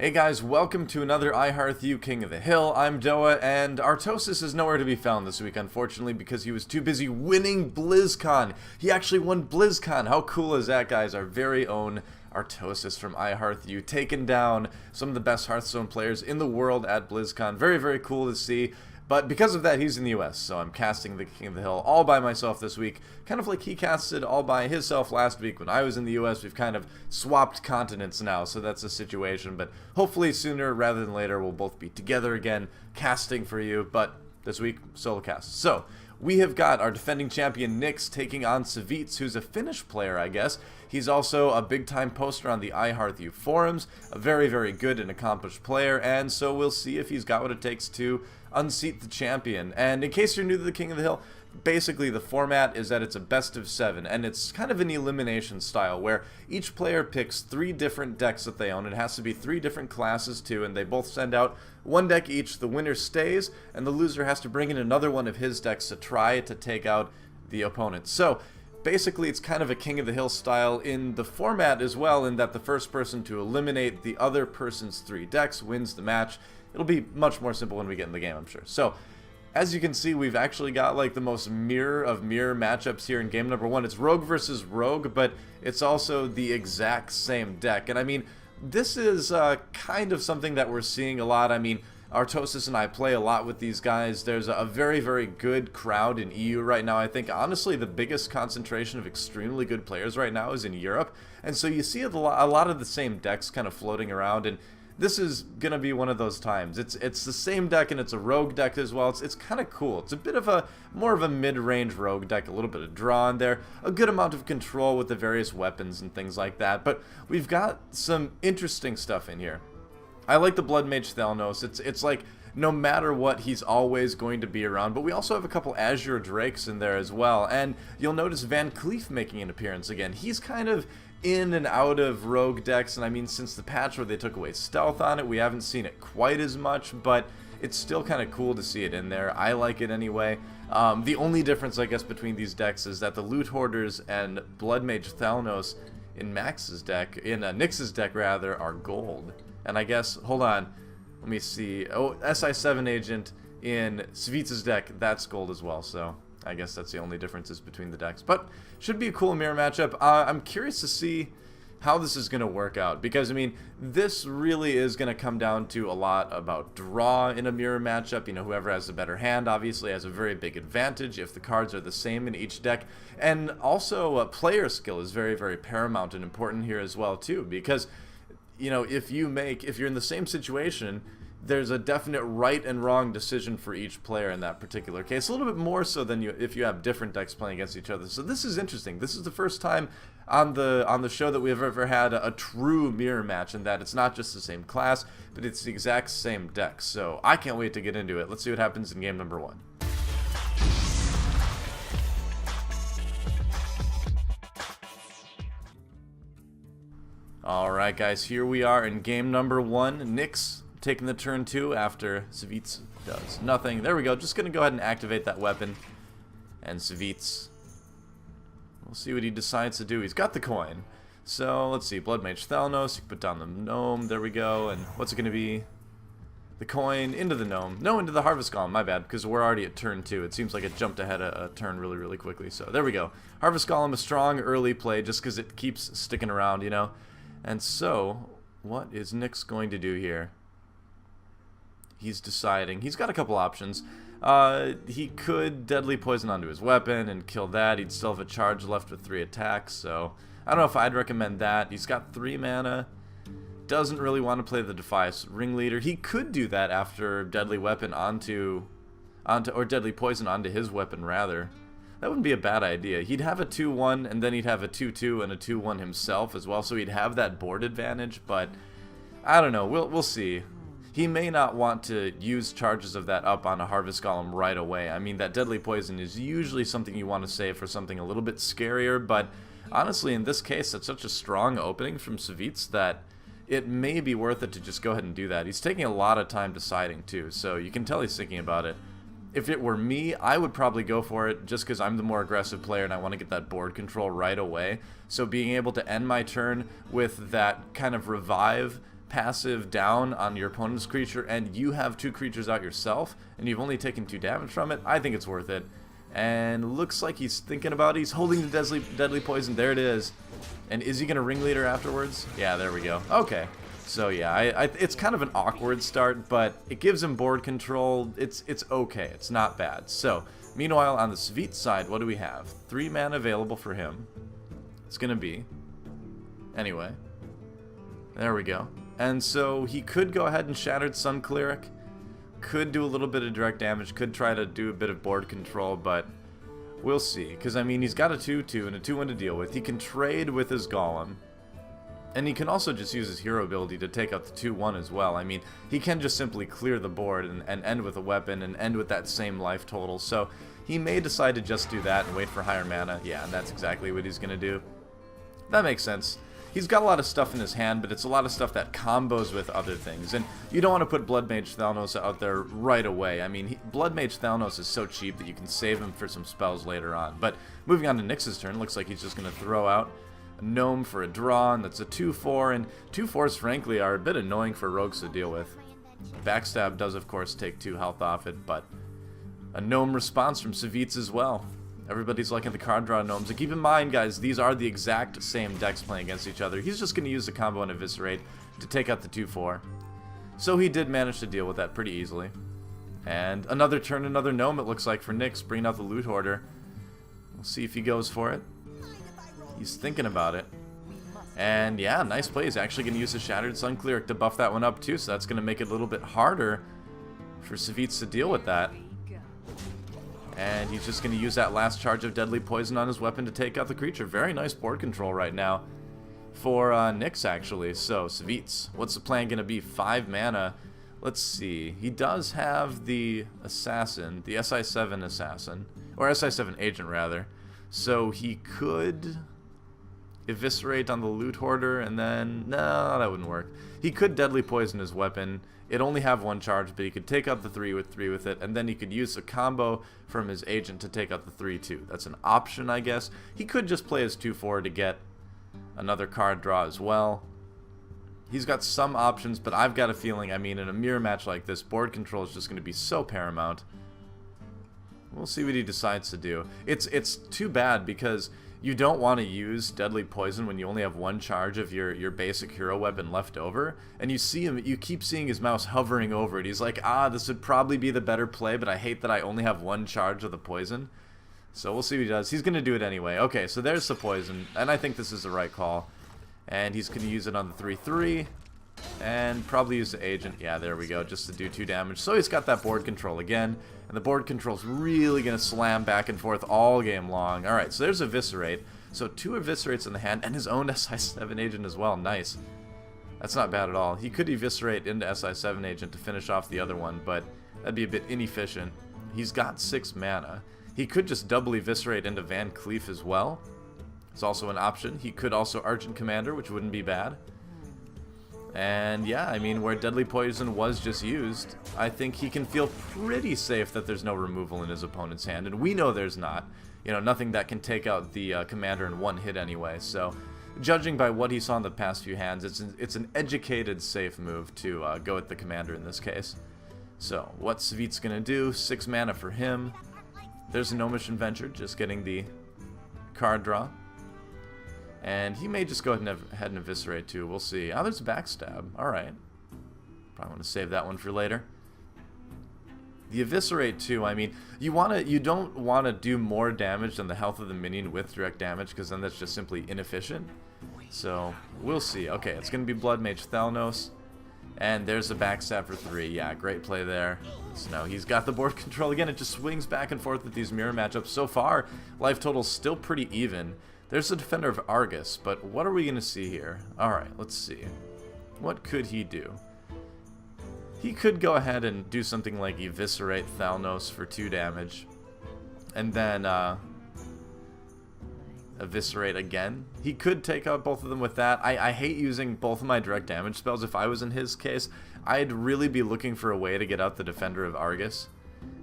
Hey guys, welcome to another IHEARTHU King of the Hill. I'm Doa, and Artosis is nowhere to be found this week, unfortunately, because he was too busy winning BlizzCon. He actually won BlizzCon. How cool is that, guys? Our very own Artosis from IHEARTHU, taking down some of the best Hearthstone players in the world at BlizzCon. Very, very cool to see. But because of that, he's in the US, so I'm casting the King of the Hill all by myself this week. Kind of like he casted all by himself last week when I was in the US. We've kind of swapped continents now, so that's the situation. But hopefully sooner rather than later, we'll both be together again, casting for you. But this week, solo cast. So, we have got our defending champion Nyhx taking on Savjz, who's a Finnish player, I guess. He's also a big-time poster on the IHEARTHU forums, a very, very good and accomplished player, and so we'll see if he's got what it takes to unseat the champion. And in case you're new to the King of the Hill, basically the format is that it's a best of 7, and it's kind of an elimination style where each player picks 3 different decks that they own. It has to be 3 different classes too, and they both send out 1 deck each. The winner stays, and the loser has to bring in another one of his decks to try to take out the opponent. So basically it's kind of a King of the Hill style in the format as well, in that the first person to eliminate the other person's 3 decks wins the match. It'll be much more simple when we get in the game, I'm sure. So, as you can see, we've actually got like the most mirror of mirror matchups here in game number 1. It's Rogue versus Rogue, but it's also the exact same deck. And I mean, this is kind of something that we're seeing a lot. I mean, Artosis and I play a lot with these guys. There's a very, very good crowd in EU right now. I think, honestly, the biggest concentration of extremely good players right now is in Europe. And so you see a lot of the same decks kind of floating around, and this is going to be one of those times. It's the same deck, and it's a rogue deck as well. It's kind of cool. It's a bit of a, more of a mid-range rogue deck, a little bit of draw in there, a good amount of control with the various weapons and things like that. But we've got some interesting stuff in here. I like the Blood Mage Thalnos. It's like, no matter what, he's always going to be around. But we also have a couple Azure Drakes in there as well. And you'll notice Van Cleef making an appearance again. He's kind of in and out of rogue decks, and I mean, since the patch where they took away stealth on it, we haven't seen it quite as much, but it's still kind of cool to see it in there. I like it anyway. The only difference, I guess, between these decks is that the Loot Hoarders and Blood Mage Thalnos in Nyx's deck rather, are gold. And I guess, hold on, let me see. Oh, SI7 Agent in Savjz's deck, that's gold as well, so I guess that's the only differences between the decks. But should be a cool mirror matchup. I'm curious to see how this is going to work out, because I mean, this really is going to come down to a lot about draw in a mirror matchup. You know, whoever has the better hand obviously has a very big advantage if the cards are the same in each deck. And also player skill is very, very paramount and important here as well too, because you know, if you're in the same situation, there's a definite right and wrong decision for each player in that particular case. A little bit more so than if you have different decks playing against each other. So this is interesting. This is the first time on the show that we've ever had a true mirror match, in that it's not just the same class, but it's the exact same deck. So I can't wait to get into it. Let's see what happens in game number 1. Alright guys, here we are in game number 1. Nyhx taking the turn 2 after Savjz does nothing. There we go. Just going to go ahead and activate that weapon. And Savjz, we'll see what he decides to do. He's got the coin. So, let's see. Blood Mage Thalnos. You can put down the gnome. There we go. And what's it going to be? The coin into the gnome. No, into the Harvest Golem. My bad, because we're already at turn 2. It seems like it jumped ahead a turn really, really quickly. So, there we go. Harvest Golem, a strong early play just because it keeps sticking around, you know. And so, what is Nyhx going to do here? He's deciding. He's got a couple options. He could Deadly Poison onto his weapon and kill that. He'd still have a charge left with 3 attacks, so I don't know if I'd recommend that. He's got 3 mana. Doesn't really want to play the Defias Ringleader. He could do that after Deadly Weapon or Deadly Poison onto his weapon, rather. That wouldn't be a bad idea. He'd have a 2-1, and then he'd have a 2-2 and a 2-1 himself as well, so he'd have that board advantage, but I don't know. We'll see. He may not want to use charges of that up on a Harvest Golem right away. I mean, that Deadly Poison is usually something you want to save for something a little bit scarier, but honestly, in this case, it's such a strong opening from Savjz that it may be worth it to just go ahead and do that. He's taking a lot of time deciding, too, so you can tell he's thinking about it. If it were me, I would probably go for it just because I'm the more aggressive player and I want to get that board control right away. So being able to end my turn with that kind of revive passive down on your opponent's creature and you have 2 creatures out yourself and you've only taken 2 damage from it, I think it's worth it. And looks like he's thinking about it. He's holding the deadly poison. There it is. And is he going to ringleader afterwards? Yeah, there we go. Okay. So yeah, it's kind of an awkward start, but it gives him board control. It's okay. It's not bad. So, meanwhile, on the Savjz side, what do we have? 3 mana available for him. It's going to be. Anyway. There we go. And so he could go ahead and Shattered Sun Cleric. Could do a little bit of direct damage. Could try to do a bit of board control, but we'll see. Because, I mean, he's got a 2/2 and a 2/1 to deal with. He can trade with his Golem. And he can also just use his hero ability to take out the 2/1 as well. I mean, he can just simply clear the board and end with a weapon and end with that same life total. So he may decide to just do that and wait for higher mana. Yeah, and that's exactly what he's going to do. That makes sense. He's got a lot of stuff in his hand, but it's a lot of stuff that combos with other things. And you don't want to put Blood Mage Thalnos out there right away. I mean, Blood Mage Thalnos is so cheap that you can save him for some spells later on. But moving on to Nyx's turn, looks like he's just going to throw out a Gnome for a draw, and that's a 2/4. And 2/4s, frankly, are a bit annoying for rogues to deal with. Backstab does, of course, take 2 health off it, but a Gnome response from Savjz as well. Everybody's liking the card draw Gnomes. And keep in mind, guys, these are the exact same decks playing against each other. He's just going to use the combo and Eviscerate to take out the 2/4. So he did manage to deal with that pretty easily. And another turn, another Gnome, it looks like, for Nyx, bringing out the Loot Hoarder. We'll see if he goes for it. He's thinking about it. And yeah, nice play. He's actually going to use the Shattered Sun Cleric to buff that one up too, so that's going to make it a little bit harder for Savjz to deal with that. And he's just going to use that last charge of Deadly Poison on his weapon to take out the creature. Very nice board control right now for Nyx, actually. So, Savjz, what's the plan going to be? 5 mana. Let's see. He does have the Assassin, the SI7 Assassin, or SI7 Agent, rather. So, he could Eviscerate on the Loot Hoarder, and then... No, that wouldn't work. He could Deadly Poison his weapon. It'd only have 1 charge, but he could take out the 3 with it, and then he could use a combo from his Agent to take out the 3/2. That's an option, I guess. He could just play his 2/4 to get another card draw as well. He's got some options, but I've got a feeling, I mean, in a mirror match like this, board control is just going to be so paramount. We'll see what he decides to do. It's too bad because you don't want to use Deadly Poison when you only have 1 charge of your basic hero weapon left over. And you see him, you keep seeing his mouse hovering over it. He's like, this would probably be the better play, but I hate that I only have 1 charge of the poison. So we'll see what he does. He's going to do it anyway. Okay, so there's the poison, and I think this is the right call. And he's going to use it on the 3/3, and probably use the Agent. Yeah, there we go, just to do 2 damage. So he's got that board control again. And the board control's really going to slam back and forth all game long. Alright, so there's Eviscerate. So 2 Eviscerates in the hand, and his own SI7 Agent as well. Nice. That's not bad at all. He could Eviscerate into SI7 Agent to finish off the other one, but that'd be a bit inefficient. He's got 6 mana. He could just double Eviscerate into Van Cleef as well. It's also an option. He could also Argent Commander, which wouldn't be bad. And yeah, I mean, where Deadly Poison was just used, I think he can feel pretty safe that there's no removal in his opponent's hand. And we know there's not. You know, nothing that can take out the commander in 1 hit anyway. So, judging by what he saw in the past few hands, it's an educated, safe move to go with the commander in this case. So, what's Savjz going to do? 6 mana for him. There's a Gnomish Adventure, just getting the card draw. And he may just go ahead and Eviscerate too. We'll see. Oh, there's a Backstab. Alright. Probably want to save that one for later. The Eviscerate too, I mean, you don't want to do more damage than the health of the minion with direct damage, because then that's just simply inefficient. So, we'll see. Okay, it's going to be Blood Mage Thalnos. And there's a Backstab for 3. Yeah, great play there. So now he's got the board control again. It just swings back and forth with these mirror matchups. So far, life total's still pretty even. There's the Defender of Argus, but what are we going to see here? Alright, let's see. What could he do? He could go ahead and do something like Eviscerate Thalnos for 2 damage. And then, Eviscerate again. He could take out both of them with that. I hate using both of my direct damage spells. If I was in his case, I'd really be looking for a way to get out the Defender of Argus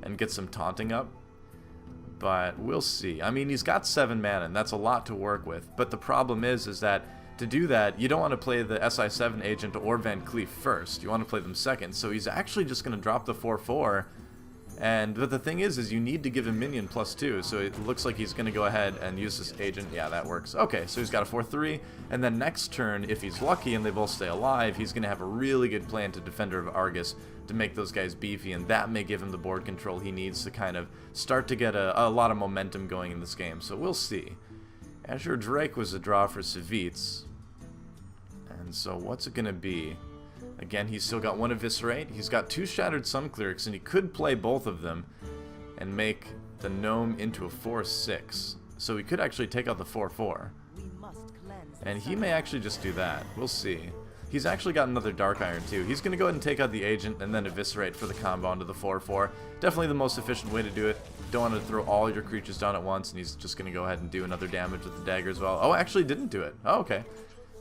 and get some taunting up. But we'll see. I mean, he's got 7 mana, and that's a lot to work with. But the problem is that to do that, you don't want to play the SI7 agent or Van Cleef first. You want to play them second. So he's actually just going to drop the 4-4. But the thing is you need to give him minion +2. So it looks like he's going to go ahead and use this agent. Yeah, that works. Okay, so he's got a 4-3. And then next turn, if he's lucky and they both stay alive, he's going to have a really good plan to Defender of Argus to make those guys beefy. And that may give him the board control he needs to kind of start to get a lot of momentum going in this game. So we'll see. Azure Drake was a draw for Savjz. And so what's it going to be? Again, he's still got one Eviscerate. He's got 2 Shattered Sun Clerics, and he could play both of them and make the Gnome into a 4-6. So he could actually take out the 4-4. And he may actually just do that. We'll see. He's actually got another Dark Iron too. He's going to go ahead and take out the Agent and then Eviscerate for the combo onto the 4-4. Definitely the most efficient way to do it. Don't want to throw all your creatures down at once, and he's just going to go ahead and do another damage with the dagger as well. Oh, actually didn't do it. Oh, okay.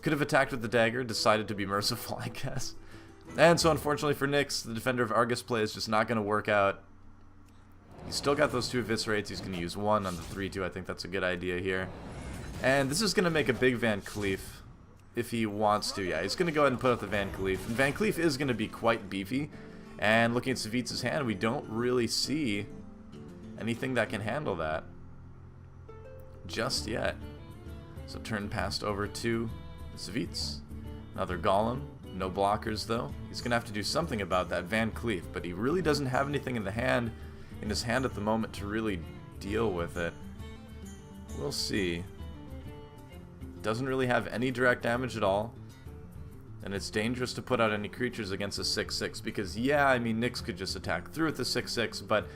Could have attacked with the dagger, decided to be merciful, I guess. And so unfortunately for Nyhx, the Defender of Argus play is just not going to work out. He's still got those 2 Eviscerates. He's going to use 1 on the 3-2. I think that's a good idea here. And this is going to make a big Van Cleef if he wants to. Yeah, he's going to go ahead and put up the Van Cleef. And Van Cleef is going to be quite beefy. And looking at Savjz's hand, we don't really see anything that can handle that just yet. So turn passed over to Savjz. Another Golem. No blockers though. He's going to have to do something about that Van Cleef, but he really doesn't have anything in his hand at the moment to really deal with it. We'll see. Doesn't really have any direct damage at all. And it's dangerous to put out any creatures against a 6-6 because, yeah, I mean, Nyhx could just attack through with the 6-6, but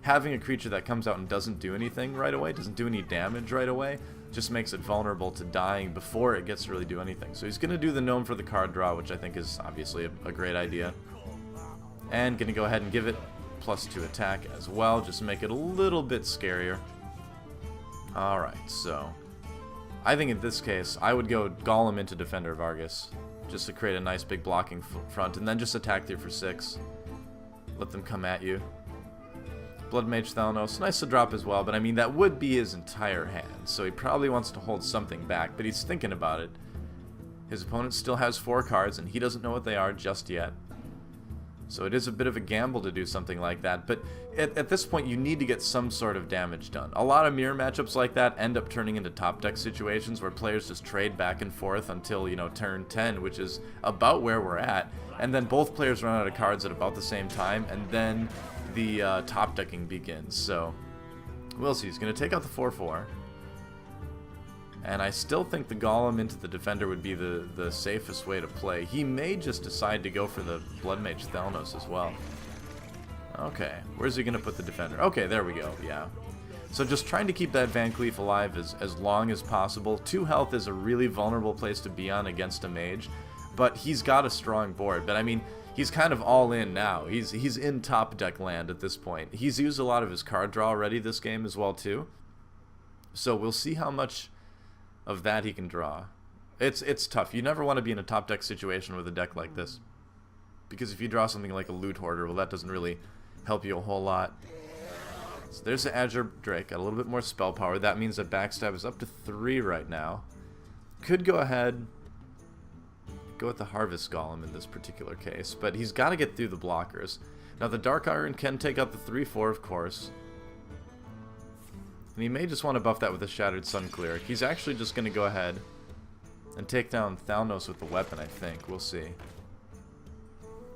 having a creature that comes out and doesn't do anything right away, doesn't do any damage right away, just makes it vulnerable to dying before it gets to really do anything. So he's going to do the Gnome for the card draw, which I think is obviously a great idea. And going to go ahead and give it +2 attack as well, just to make it a little bit scarier. Alright, so I think in this case, I would go Golem into Defender of Argus, just to create a nice big blocking front, and then just attack through for 6. Let them come at you. Blood Mage Thalnos, nice to drop as well, but I mean, that would be his entire hand, so he probably wants to hold something back, but he's thinking about it. His opponent still has 4 cards, and he doesn't know what they are just yet. So it is a bit of a gamble to do something like that, but at this point, you need to get some sort of damage done. A lot of mirror matchups like that end up turning into top deck situations where players just trade back and forth until, you know, turn 10, which is about where we're at, and then both players run out of cards at about the same time, and then the top decking begins. So we'll see. He's going to take out the 4-4, and I still think the Golem into the Defender would be the safest way to play. He may just decide to go for the Blood Mage Thalnos as well. Okay, where's he going to put the Defender? Okay, there we go, yeah. So just trying to keep that Van Cleef alive as long as possible. 2 health is a really vulnerable place to be on against a mage, but he's got a strong board. But I mean, he's kind of all in now. He's in top deck land at this point. He's used a lot of his card draw already this game as well too. So we'll see how much of that he can draw. It's tough. You never want to be in a top deck situation with a deck like this, because if you draw something like a Loot Hoarder, well, that doesn't really help you a whole lot. So there's the Azure Drake, got a little bit more spell power. That means that Backstab is up to 3 right now. Could go ahead, go with the Harvest Golem in this particular case, but he's got to get through the blockers. Now the Dark Iron can take out the 3-4, of course. And he may just want to buff that with a Shattered Sun Cleric. He's actually just going to go ahead and take down Thalnos with the weapon, I think. We'll see.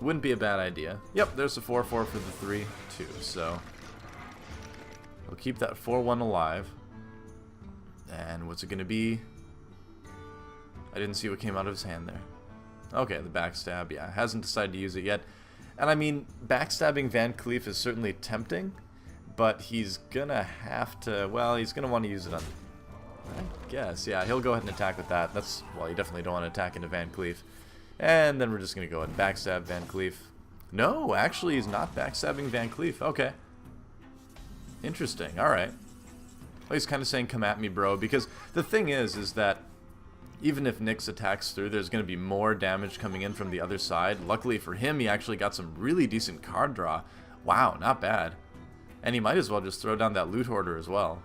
Wouldn't be a bad idea. Yep, there's a 4-4 for the 3-2, so we'll keep that 4-1 alive. And what's it going to be? I didn't see what came out of his hand there. Okay, the Backstab, yeah, hasn't decided to use it yet. And I mean, backstabbing Van Cleef is certainly tempting, but he's gonna have to, well, he's gonna want to use it on, I guess, yeah, he'll go ahead and attack with that. That's, well, you definitely don't want to attack into Van Cleef. And then we're just gonna go ahead and backstab Van Cleef. No, actually, he's not backstabbing Van Cleef. Okay. Interesting, alright. Well, he's kind of saying, come at me, bro, because the thing is that even if Nyhx attacks through, there's going to be more damage coming in from the other side. Luckily for him, he actually got some really decent card draw. Wow, not bad. And he might as well just throw down that Loot Hoarder as well.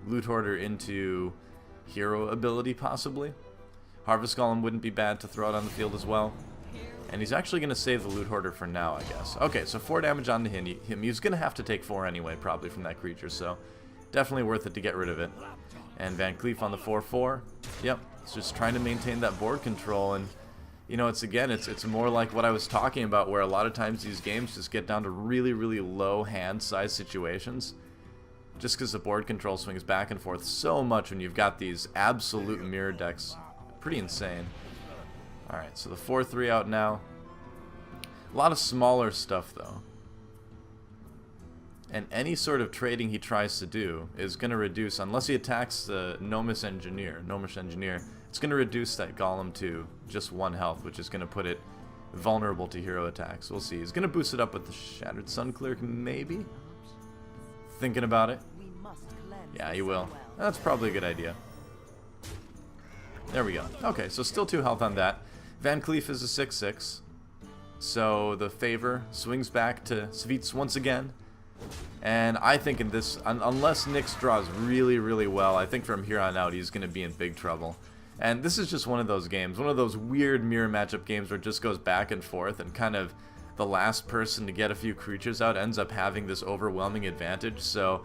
Loot Hoarder into hero ability, possibly. Harvest Golem wouldn't be bad to throw out on the field as well. And he's actually going to save the Loot Hoarder for now, I guess. Okay, so 4 damage onto him. He's going to have to take 4 anyway, probably, from that creature, so definitely worth it to get rid of it. And Van Cleef on the 4/4. Yep, it's just trying to maintain that board control. And, you know, it's more like what I was talking about, where a lot of times these games just get down to really, really low hand size situations. Just because the board control swings back and forth so much when you've got these absolute mirror decks. Pretty insane. Alright, so the 4/3 out now. A lot of smaller stuff, though. And any sort of trading he tries to do is going to reduce, unless he attacks the Gnomish Engineer, it's going to reduce that Golem to just 1 health, which is going to put it vulnerable to hero attacks. We'll see. He's going to boost it up with the Shattered Sun Cleric, maybe? Thinking about it. Yeah, he will. That's probably a good idea. There we go. Okay, so still 2 health on that. Van Cleef is a 6/6. So the favor swings back to Savjz once again. And I think in this, unless Nyhx draws really, really well, I think from here on out he's going to be in big trouble. And this is just one of those games, one of those weird mirror matchup games where it just goes back and forth, and kind of the last person to get a few creatures out ends up having this overwhelming advantage. So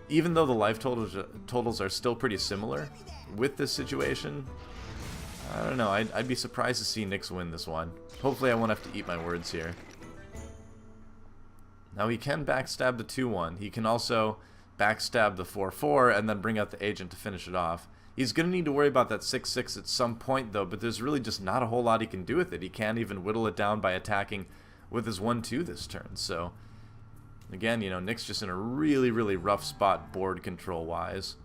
even though the life totals are still pretty similar with this situation, I don't know, I'd be surprised to see Nyhx win this one. Hopefully I won't have to eat my words here. Now he can backstab the 2/1. He can also backstab the 4/4 and then bring out the agent to finish it off. He's going to need to worry about that 6/6 at some point though, but there's really just not a whole lot he can do with it. He can't even whittle it down by attacking with his 1/2 this turn. So again, you know, Nyhx just in a really, really rough spot board control wise.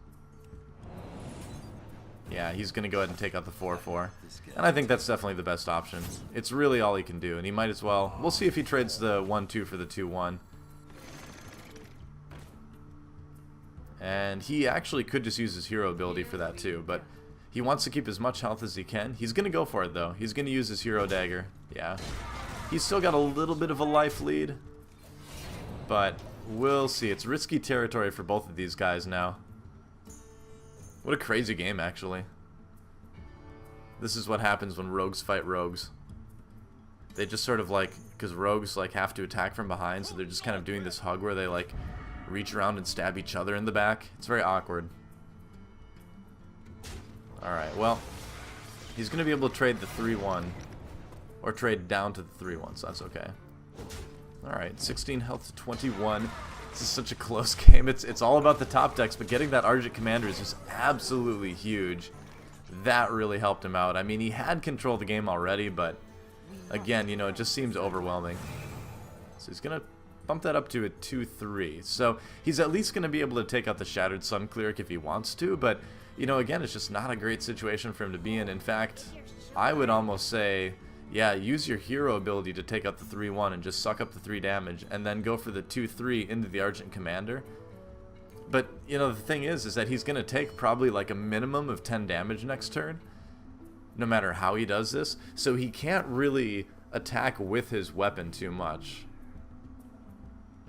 Yeah, he's going to go ahead and take out the 4/4. And I think that's definitely the best option. It's really all he can do, and he might as well. We'll see if he trades the 1/2 for the 2/1. And he actually could just use his hero ability for that too, but he wants to keep as much health as he can. He's going to go for it though. He's going to use his hero dagger. Yeah. He's still got a little bit of a life lead, but we'll see. It's risky territory for both of these guys now. What a crazy game, actually. This is what happens when rogues fight rogues. They just sort of like, because rogues like have to attack from behind, so they're just kind of doing this hug where they like reach around and stab each other in the back. It's very awkward. Alright, well, he's going to be able to trade the 3/1, or trade down to the 3/1, so that's okay. Alright, 16 health to 21. This is such a close game. It's all about the top decks, but getting that Argent Commander is just absolutely huge. That really helped him out. I mean, he had control of the game already, but again, you know, it just seems overwhelming. So he's going to bump that up to a 2/3. So he's at least going to be able to take out the Shattered Sun Cleric if he wants to, but, you know, again, it's just not a great situation for him to be in. In fact, I would almost say, yeah, use your hero ability to take out the 3/1 and just suck up the 3 damage, and then go for the 2/3 into the Argent Commander. But, you know, the thing is that he's going to take probably like a minimum of 10 damage next turn, no matter how he does this. So he can't really attack with his weapon too much.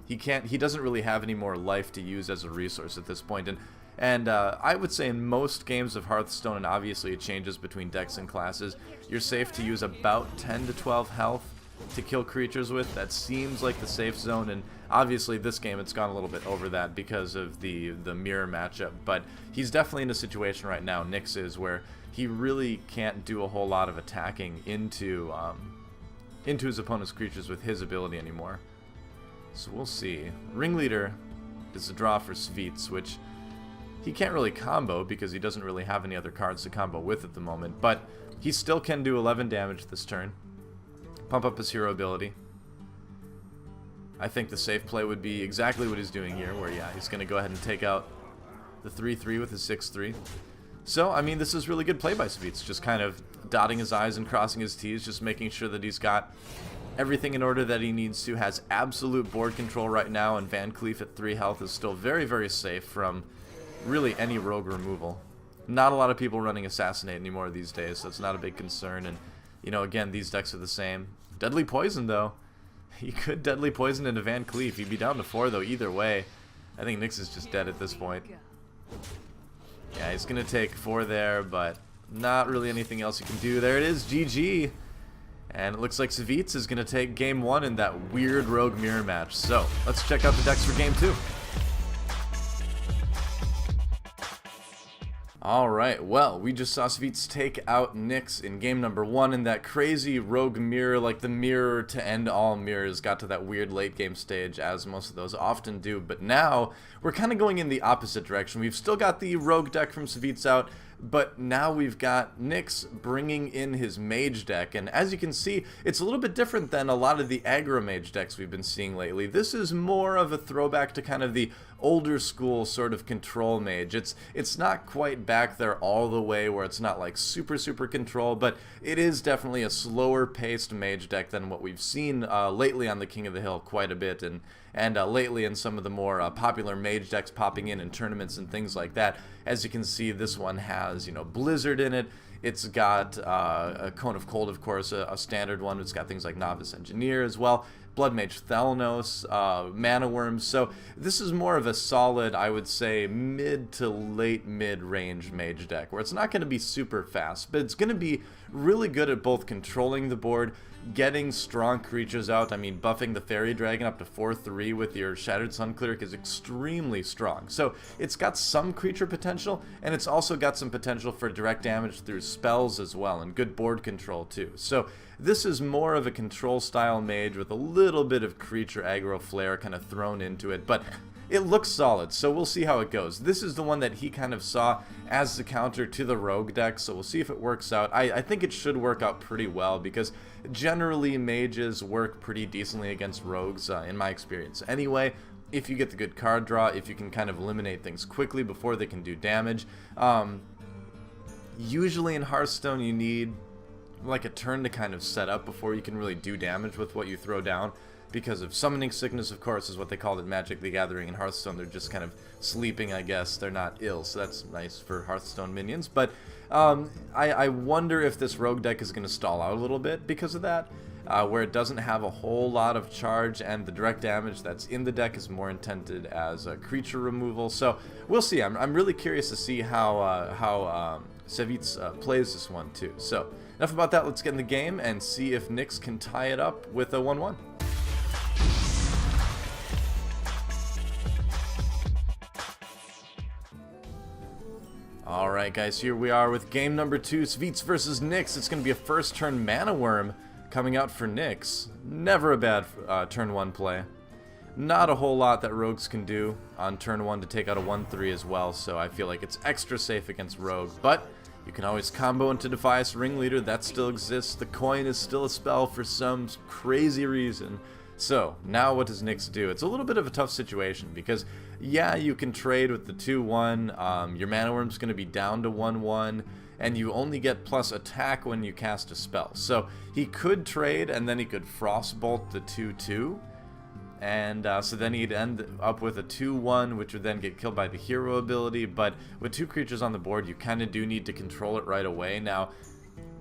He doesn't really have any more life to use as a resource at this point. And I would say in most games of Hearthstone, and obviously it changes between decks and classes, you're safe to use about 10 to 12 health to kill creatures with. That seems like the safe zone, and obviously this game it's gone a little bit over that because of the mirror matchup. But he's definitely in a situation right now, Nyhx is, where he really can't do a whole lot of attacking into his opponent's creatures with his ability anymore. So we'll see. Ringleader is a draw for Savjz, which he can't really combo because he doesn't really have any other cards to combo with at the moment, but he still can do 11 damage this turn. Pump up his hero ability. I think the safe play would be exactly what he's doing here, where, yeah, he's going to go ahead and take out the 3/3 with his 6/3. So, I mean, this is really good play by Savjz, just kind of dotting his I's and crossing his T's, just making sure that he's got everything in order that he needs to, has absolute board control right now, and Van Cleef at 3 health is still very, very safe from really any rogue removal. Not a lot of people running Assassinate anymore these days, so it's not a big concern. And, you know, again, these decks are the same. Deadly Poison, though. He could Deadly Poison into Van Cleef. He'd be down to 4, though, either way. I think Nyhx is just dead at this point. Yeah, he's going to take 4 there, but Not really anything else you can do. There it is, GG. And it looks like Savjz is going to take game 1 in that weird rogue mirror match. So, let's check out the decks for game 2. Alright, well, we just saw Savjz take out Nyhx in game number 1 in that crazy rogue mirror, like the mirror to end all mirrors, got to that weird late game stage, as most of those often do. But now, we're kind of going in the opposite direction. We've still got the rogue deck from Savjz out, but now we've got Nyhx bringing in his mage deck, and as you can see, it's a little bit different than a lot of the aggro mage decks we've been seeing lately. This is more of a throwback to kind of the older school sort of control mage. It's not quite back there all the way where it's not like super control, but it is definitely a slower paced mage deck than what we've seen lately on the King of the Hill quite a bit, and lately in some of the more popular mage decks popping in tournaments and things like that. As you can see, this one has, you know, Blizzard in it. It's got a Cone of Cold, of course, a standard one. It's got things like Novice Engineer as well, Blood Mage Thalnos, Mana Worms. So this is more of a solid, I would say, mid to late mid-range mage deck, where it's not going to be super fast, but it's going to be really good at both controlling the board, getting strong creatures out. I mean, buffing the Fairy Dragon up to 4/3 with your Shattered Sun Cleric is extremely strong. So it's got some creature potential, and it's also got some potential for direct damage through spells as well, and good board control too. So this is more of a control style mage with a little bit of creature aggro flair kind of thrown into it, but it looks solid, so we'll see how it goes. This is the one that he kind of saw as the counter to the rogue deck, so we'll see if it works out. I think it should work out pretty well, because generally mages work pretty decently against rogues, in my experience. Anyway, if you get the good card draw, if you can kind of eliminate things quickly before they can do damage. Usually in Hearthstone you need like a turn to kind of set up before you can really do damage with what you throw down, because of summoning sickness, of course, is what they called it, Magic the Gathering. In Hearthstone, they're just kind of sleeping, I guess. They're not ill, so that's nice for Hearthstone minions. But I wonder if this rogue deck is going to stall out a little bit because of that, where it doesn't have a whole lot of charge, and the direct damage that's in the deck is more intended as a creature removal. So we'll see. I'm really curious to see how Savjz plays this one too. So enough about that. Let's get in the game and see if Nyhx can tie it up with a 1/1. Alright guys, here we are with game number 2, Savjz versus Nyhx. It's going to be a first turn Mana Worm coming out for Nyhx. Never a bad turn 1 play. Not a whole lot that rogues can do on turn 1 to take out a 1/3 as well, so I feel like it's extra safe against rogue. But you can always combo into Defias Ringleader, that still exists. The coin is still a spell for some crazy reason. So, now what does Nyhx do? It's a little bit of a tough situation, because yeah, you can trade with the 2/1, your Mana Worm's going to be down to 1/1, and you only get plus attack when you cast a spell. So he could trade, and then he could Frostbolt the 2/2, and so then he'd end up with a 2/1, which would then get killed by the hero ability. But with 2 creatures on the board, you kind of do need to control it right away. Now,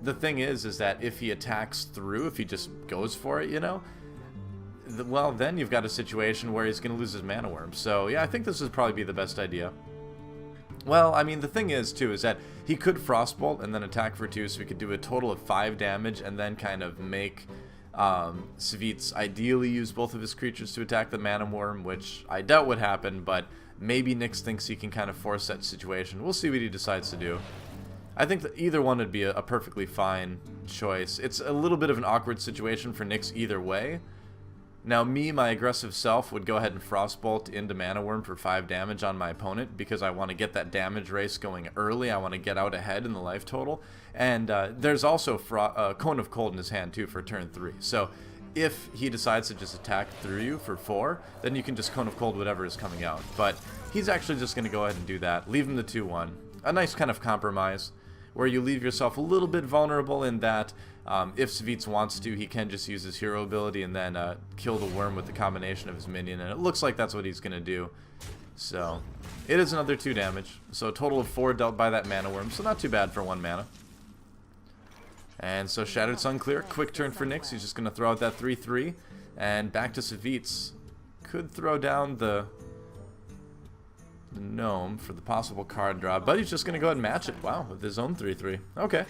the thing is that if he attacks through, if he just goes for it, you know, well, then you've got a situation where he's going to lose his Mana Worm. So, yeah, I think this would probably be the best idea. Well, I mean, the thing is, too, is that he could Frostbolt and then attack for 2, so he could do a total of 5 damage, and then kind of make Savjz ideally use both of his creatures to attack the Mana Worm, which I doubt would happen, but maybe Nyhx thinks he can kind of force that situation. We'll see what he decides to do. I think that either one would be a perfectly fine choice. It's a little bit of an awkward situation for Nyhx either way. Now, my aggressive self, would go ahead and Frostbolt into Mana Worm for 5 damage on my opponent, because I want to get that damage race going early. I want to get out ahead in the life total. And there's also Cone of Cold in his hand, too, for turn 3. So if he decides to just attack through you for 4, then you can just Cone of Cold whatever is coming out. But he's actually just going to go ahead and do that. Leave him the 2/1. A nice kind of compromise, where you leave yourself a little bit vulnerable in that if Savjz wants to, he can just use his hero ability and then kill the worm with the combination of his minion, and it looks like that's what he's going to do. So, it is another 2 damage, so a total of 4 dealt by that Mana Worm, so not too bad for 1 mana. And so Shattered Sun Cleric, quick turn for Nyhx. He's just going to throw out that 3/3, and back to Savjz. Could throw down the the gnome for the possible card draw, but he's just going to go ahead and match it. Wow, with his own 3/3. Okay.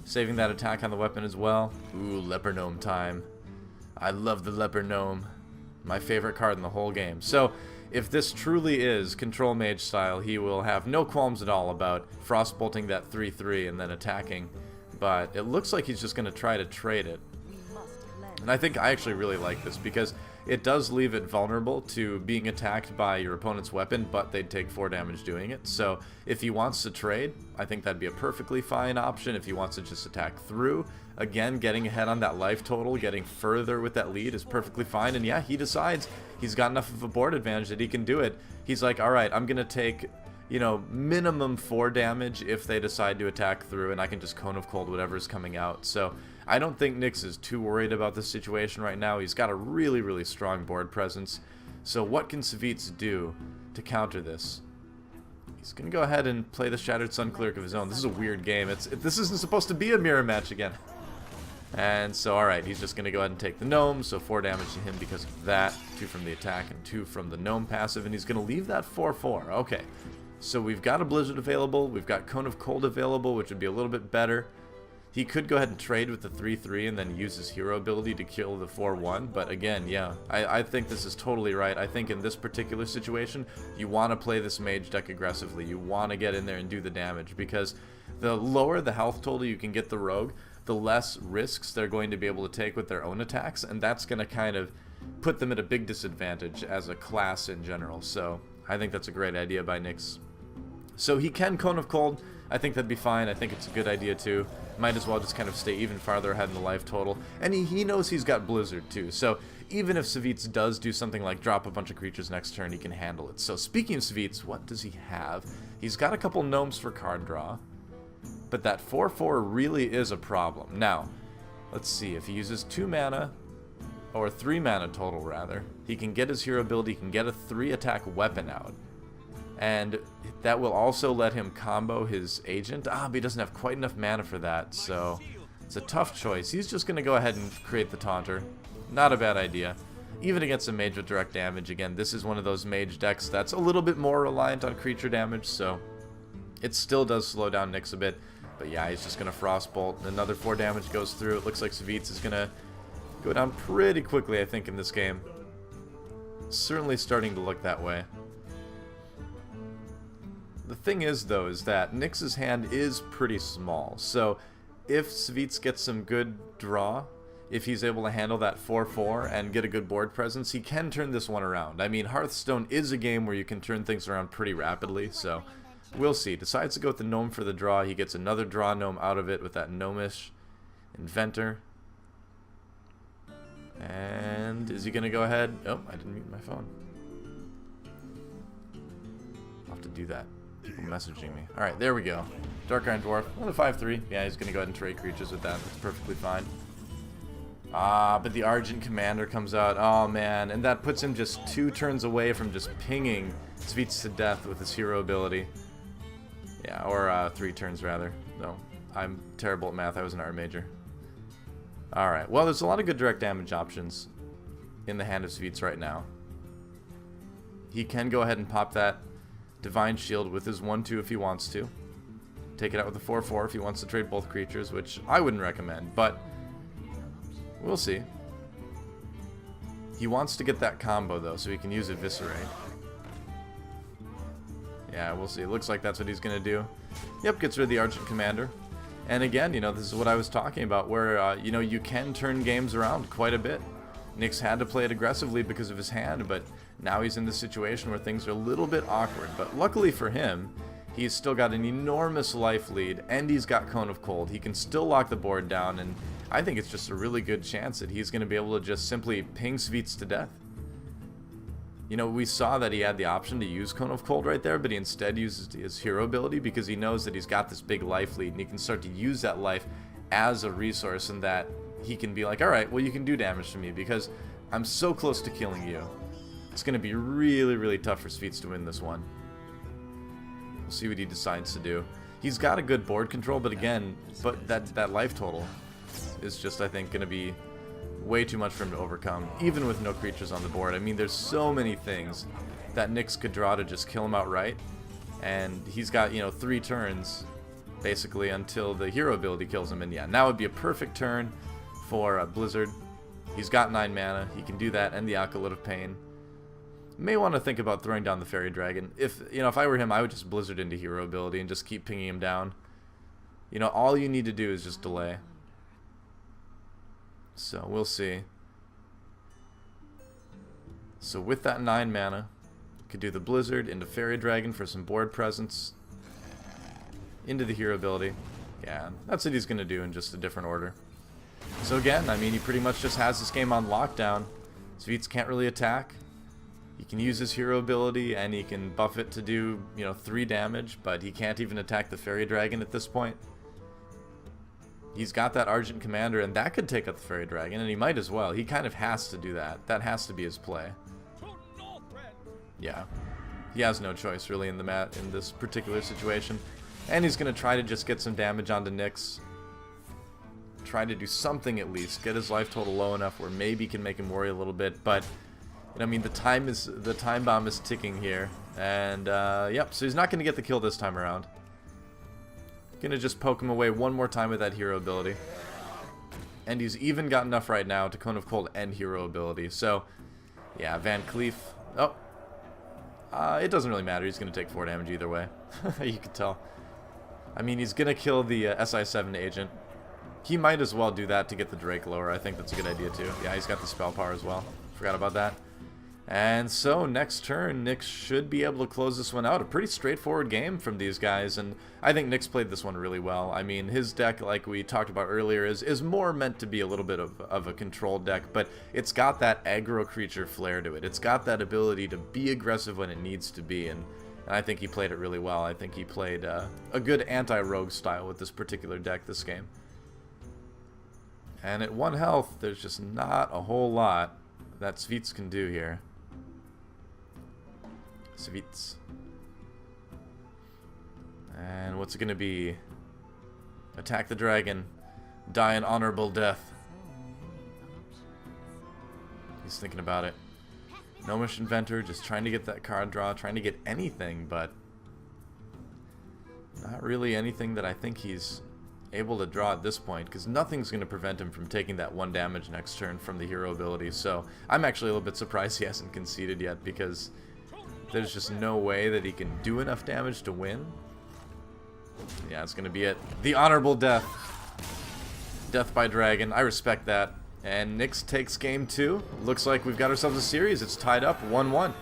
Saving that attack on the weapon as well. Ooh, leper gnome time. I love the leper gnome. My favorite card in the whole game. So, if this truly is control mage style, he will have no qualms at all about frostbolting that 3/3 and then attacking. But it looks like he's just going to try to trade it. And I think I actually really like this because it does leave it vulnerable to being attacked by your opponent's weapon, but they'd take 4 damage doing it. So if he wants to trade, I think that'd be a perfectly fine option. If he wants to just attack through, again, getting ahead on that life total, getting further with that lead is perfectly fine. And yeah, he decides he's got enough of a board advantage that he can do it. He's like, alright, I'm going to take, you know, minimum 4 damage if they decide to attack through, and I can just Cone of Cold whatever's coming out. So I don't think Nyhx is too worried about this situation right now. He's got a really, really strong board presence. So what can Savjz do to counter this? He's going to go ahead and play the Shattered Sun Cleric of his own. This is a weird game. This isn't supposed to be a mirror match again. And so, alright, he's just going to go ahead and take the gnome, so 4 damage to him because of that. 2 from the attack and 2 from the gnome passive, and he's going to leave that 4/4. Okay, so we've got a Blizzard available, we've got Cone of Cold available, which would be a little bit better. He could go ahead and trade with the 3/3 and then use his hero ability to kill the 4/1, but again, yeah, I think this is totally right. I think in this particular situation, you want to play this mage deck aggressively. You want to get in there and do the damage, because the lower the health total you can get the rogue, the less risks they're going to be able to take with their own attacks, and that's going to kind of put them at a big disadvantage as a class in general. So I think that's a great idea by Nyhx. So he can Cone of Cold. I think that'd be fine. I think it's a good idea too. Might as well just kind of stay even farther ahead in the life total. And he knows he's got Blizzard too. So even if Savjz does do something like drop a bunch of creatures next turn, he can handle it. So speaking of Savjz, what does he have? He's got a couple gnomes for card draw. But that 4/4 really is a problem. Now, let's see. If he uses 2 mana, or 3 mana total rather, he can get his hero ability, he can get a 3 attack weapon out. And that will also let him combo his agent. But he doesn't have quite enough mana for that, so it's a tough choice. He's just going to go ahead and create the Taunter. Not a bad idea. Even against a mage with direct damage, again, this is one of those mage decks that's a little bit more reliant on creature damage, so it still does slow down Nyhx a bit. But yeah, he's just going to Frostbolt. Another 4 damage goes through. It looks like Savjz is going to go down pretty quickly, I think, in this game. Certainly starting to look that way. The thing is, though, is that Nyx's hand is pretty small. So if Savjz gets some good draw, if he's able to handle that 4/4 and get a good board presence, he can turn this one around. I mean, Hearthstone is a game where you can turn things around pretty rapidly, so we'll see. Decides to go with the gnome for the draw. He gets another draw gnome out of it with that gnomish inventor. And is he going to go ahead? Oh, I didn't mute my phone. I'll have to do that. People messaging me. Alright, there we go. Dark Iron Dwarf. Another 5/3. Yeah, he's going to go ahead and trade creatures with that. That's perfectly fine. But the Argent Commander comes out. Oh, man. And that puts him just 2 turns away from just pinging Savjz to death with his hero ability. Yeah, or 3 turns, rather. No, I'm terrible at math. I was an art major. Alright, well, there's a lot of good direct damage options in the hand of Savjz right now. He can go ahead and pop that Divine Shield with his 1/2 if he wants to. Take it out with a 4/4 if he wants to trade both creatures, which I wouldn't recommend, but we'll see. He wants to get that combo, though, so he can use Eviscerate. Yeah, we'll see. It looks like that's what he's going to do. Yep, gets rid of the Argent Commander. And again, you know, this is what I was talking about, where, you know, you can turn games around quite a bit. Nyhx had to play it aggressively because of his hand, but now he's in this situation where things are a little bit awkward. But luckily for him, he's still got an enormous life lead, and he's got Cone of Cold. He can still lock the board down, and I think it's just a really good chance that he's going to be able to just simply ping Savjz to death. You know, we saw that he had the option to use Cone of Cold right there, but he instead uses his hero ability because he knows that he's got this big life lead, and he can start to use that life as a resource, and that he can be like, alright, well, you can do damage to me because I'm so close to killing you. It's going to be really, really tough for Savjz to win this one. We'll see what he decides to do. He's got a good board control, but again, that life total is just, I think, going to be way too much for him to overcome, even with no creatures on the board. I mean, there's so many things that Nyhx could draw to just kill him outright. And he's got, you know, 3 turns, basically, until the hero ability kills him. And yeah, now would be a perfect turn for Blizzard. He's got 9 mana. He can do that and the Acolyte of Pain. May want to think about throwing down the Fairy Dragon. If, you know, if I were him, I would just Blizzard into hero ability and just keep pinging him down. You know, all you need to do is just delay. So, we'll see. So, with that 9 mana, you could do the Blizzard into Fairy Dragon for some board presence. Into the hero ability. Yeah, that's what he's going to do in just a different order. So again, I mean, he pretty much just has this game on lockdown. Savjz can't really attack. He can use his hero ability and he can buff it to do, you know, 3 damage, but he can't even attack the Fairy Dragon at this point. He's got that Argent Commander, and that could take out the Fairy Dragon, and he might as well. He kind of has to do that. That has to be his play. Yeah. He has no choice, really, in this particular situation. And he's going to try to just get some damage onto Nyhx. Try to do something at least. Get his life total low enough where maybe he can make him worry a little bit. But, you know, I mean, the time bomb is ticking here. And, yep, so he's not going to get the kill this time around. Gonna just poke him away one more time with that hero ability. And he's even got enough right now to Cone of Cold and hero ability. So, yeah, Van Cleef. Oh. It doesn't really matter. He's gonna take 4 damage either way. You can tell. I mean, he's gonna kill the SI7 agent. He might as well do that to get the Drake lower. I think that's a good idea too. Yeah, he's got the spell power as well. Forgot about that. And so, next turn, Nyhx should be able to close this one out. A pretty straightforward game from these guys, and I think Nyhx played this one really well. I mean, his deck, like we talked about earlier, is more meant to be a little bit of a control deck, but it's got that aggro creature flair to it. It's got that ability to be aggressive when it needs to be, and I think he played it really well. I think he played a good anti-rogue style with this particular deck this game. And at 1 health, there's just not a whole lot that Savjz can do here. Savjz. And what's it gonna be? Attack the dragon. Die an honorable death. He's thinking about it. Gnomish Inventor, just trying to get that card draw, trying to get anything, but not really anything that I think he's able to draw at this point, because nothing's going to prevent him from taking that 1 damage next turn from the hero ability. So I'm actually a little bit surprised he hasn't conceded yet, because there's just no way that he can do enough damage to win. Yeah, it's going to be it. The honorable death. Death by dragon. I respect that. And Nyhx takes game 2. Looks like we've got ourselves a series. It's tied up 1-1.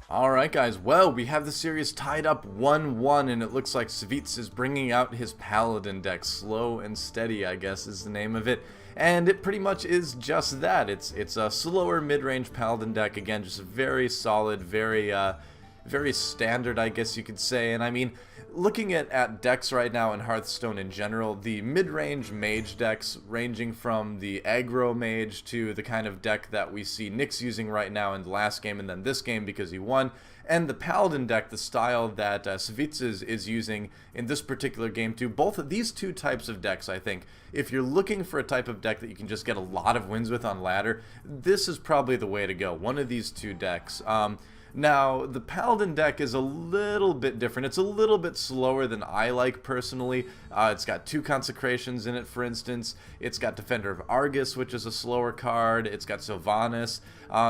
Alright guys, well, we have the series tied up 1-1, and it looks like Savjz is bringing out his Paladin deck. Slow and Steady, I guess, is the name of it. And it pretty much is just that. It's a slower mid-range Paladin deck. Again, just very solid, very standard, I guess you could say. And I mean, looking at decks right now in Hearthstone in general, the mid-range mage decks ranging from the aggro mage to the kind of deck that we see Nyhx using right now in the last game and then this game because he won, and the Paladin deck, the style that Savjz is using in this particular game too. Both of these two types of decks, I think, if you're looking for a type of deck that you can just get a lot of wins with on ladder, this is probably the way to go. One of these two decks. Now, the Paladin deck is a little bit different. It's a little bit slower than I like personally. It's got 2 Consecrations in it, for instance. It's got Defender of Argus, which is a slower card. It's got Sylvanas.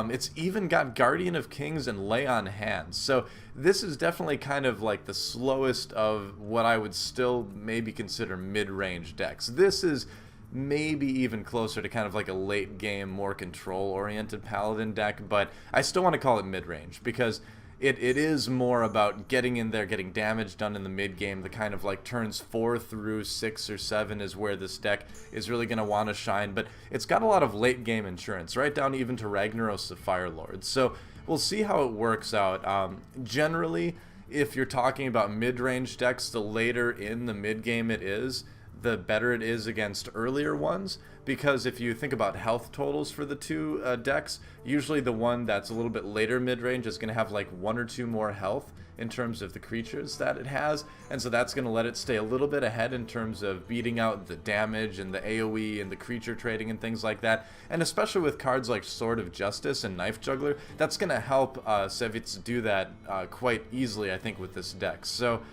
It's even got Guardian of Kings and Lay on Hands. So this is definitely kind of like the slowest of what I would still maybe consider mid-range decks. This is maybe even closer to kind of like a late game, more control oriented Paladin deck, but I still want to call it mid-range because it is more about getting in there, getting damage done in the mid game. The kind of like turns 4 through 6 or 7 is where this deck is really going to want to shine, but it's got a lot of late game insurance, right down even to Ragnaros the Fire Lord. So we'll see how it works out. Generally, if you're talking about mid-range decks, the later in the mid game it is, the better it is against earlier ones, because if you think about health totals for the two decks, usually the one that's a little bit later mid-range is going to have like 1 or 2 more health in terms of the creatures that it has, and so that's going to let it stay a little bit ahead in terms of beating out the damage and the AoE and the creature trading and things like that. And especially with cards like Sword of Justice and Knife Juggler, that's going to help Savjz do that quite easily, I think, with this deck. So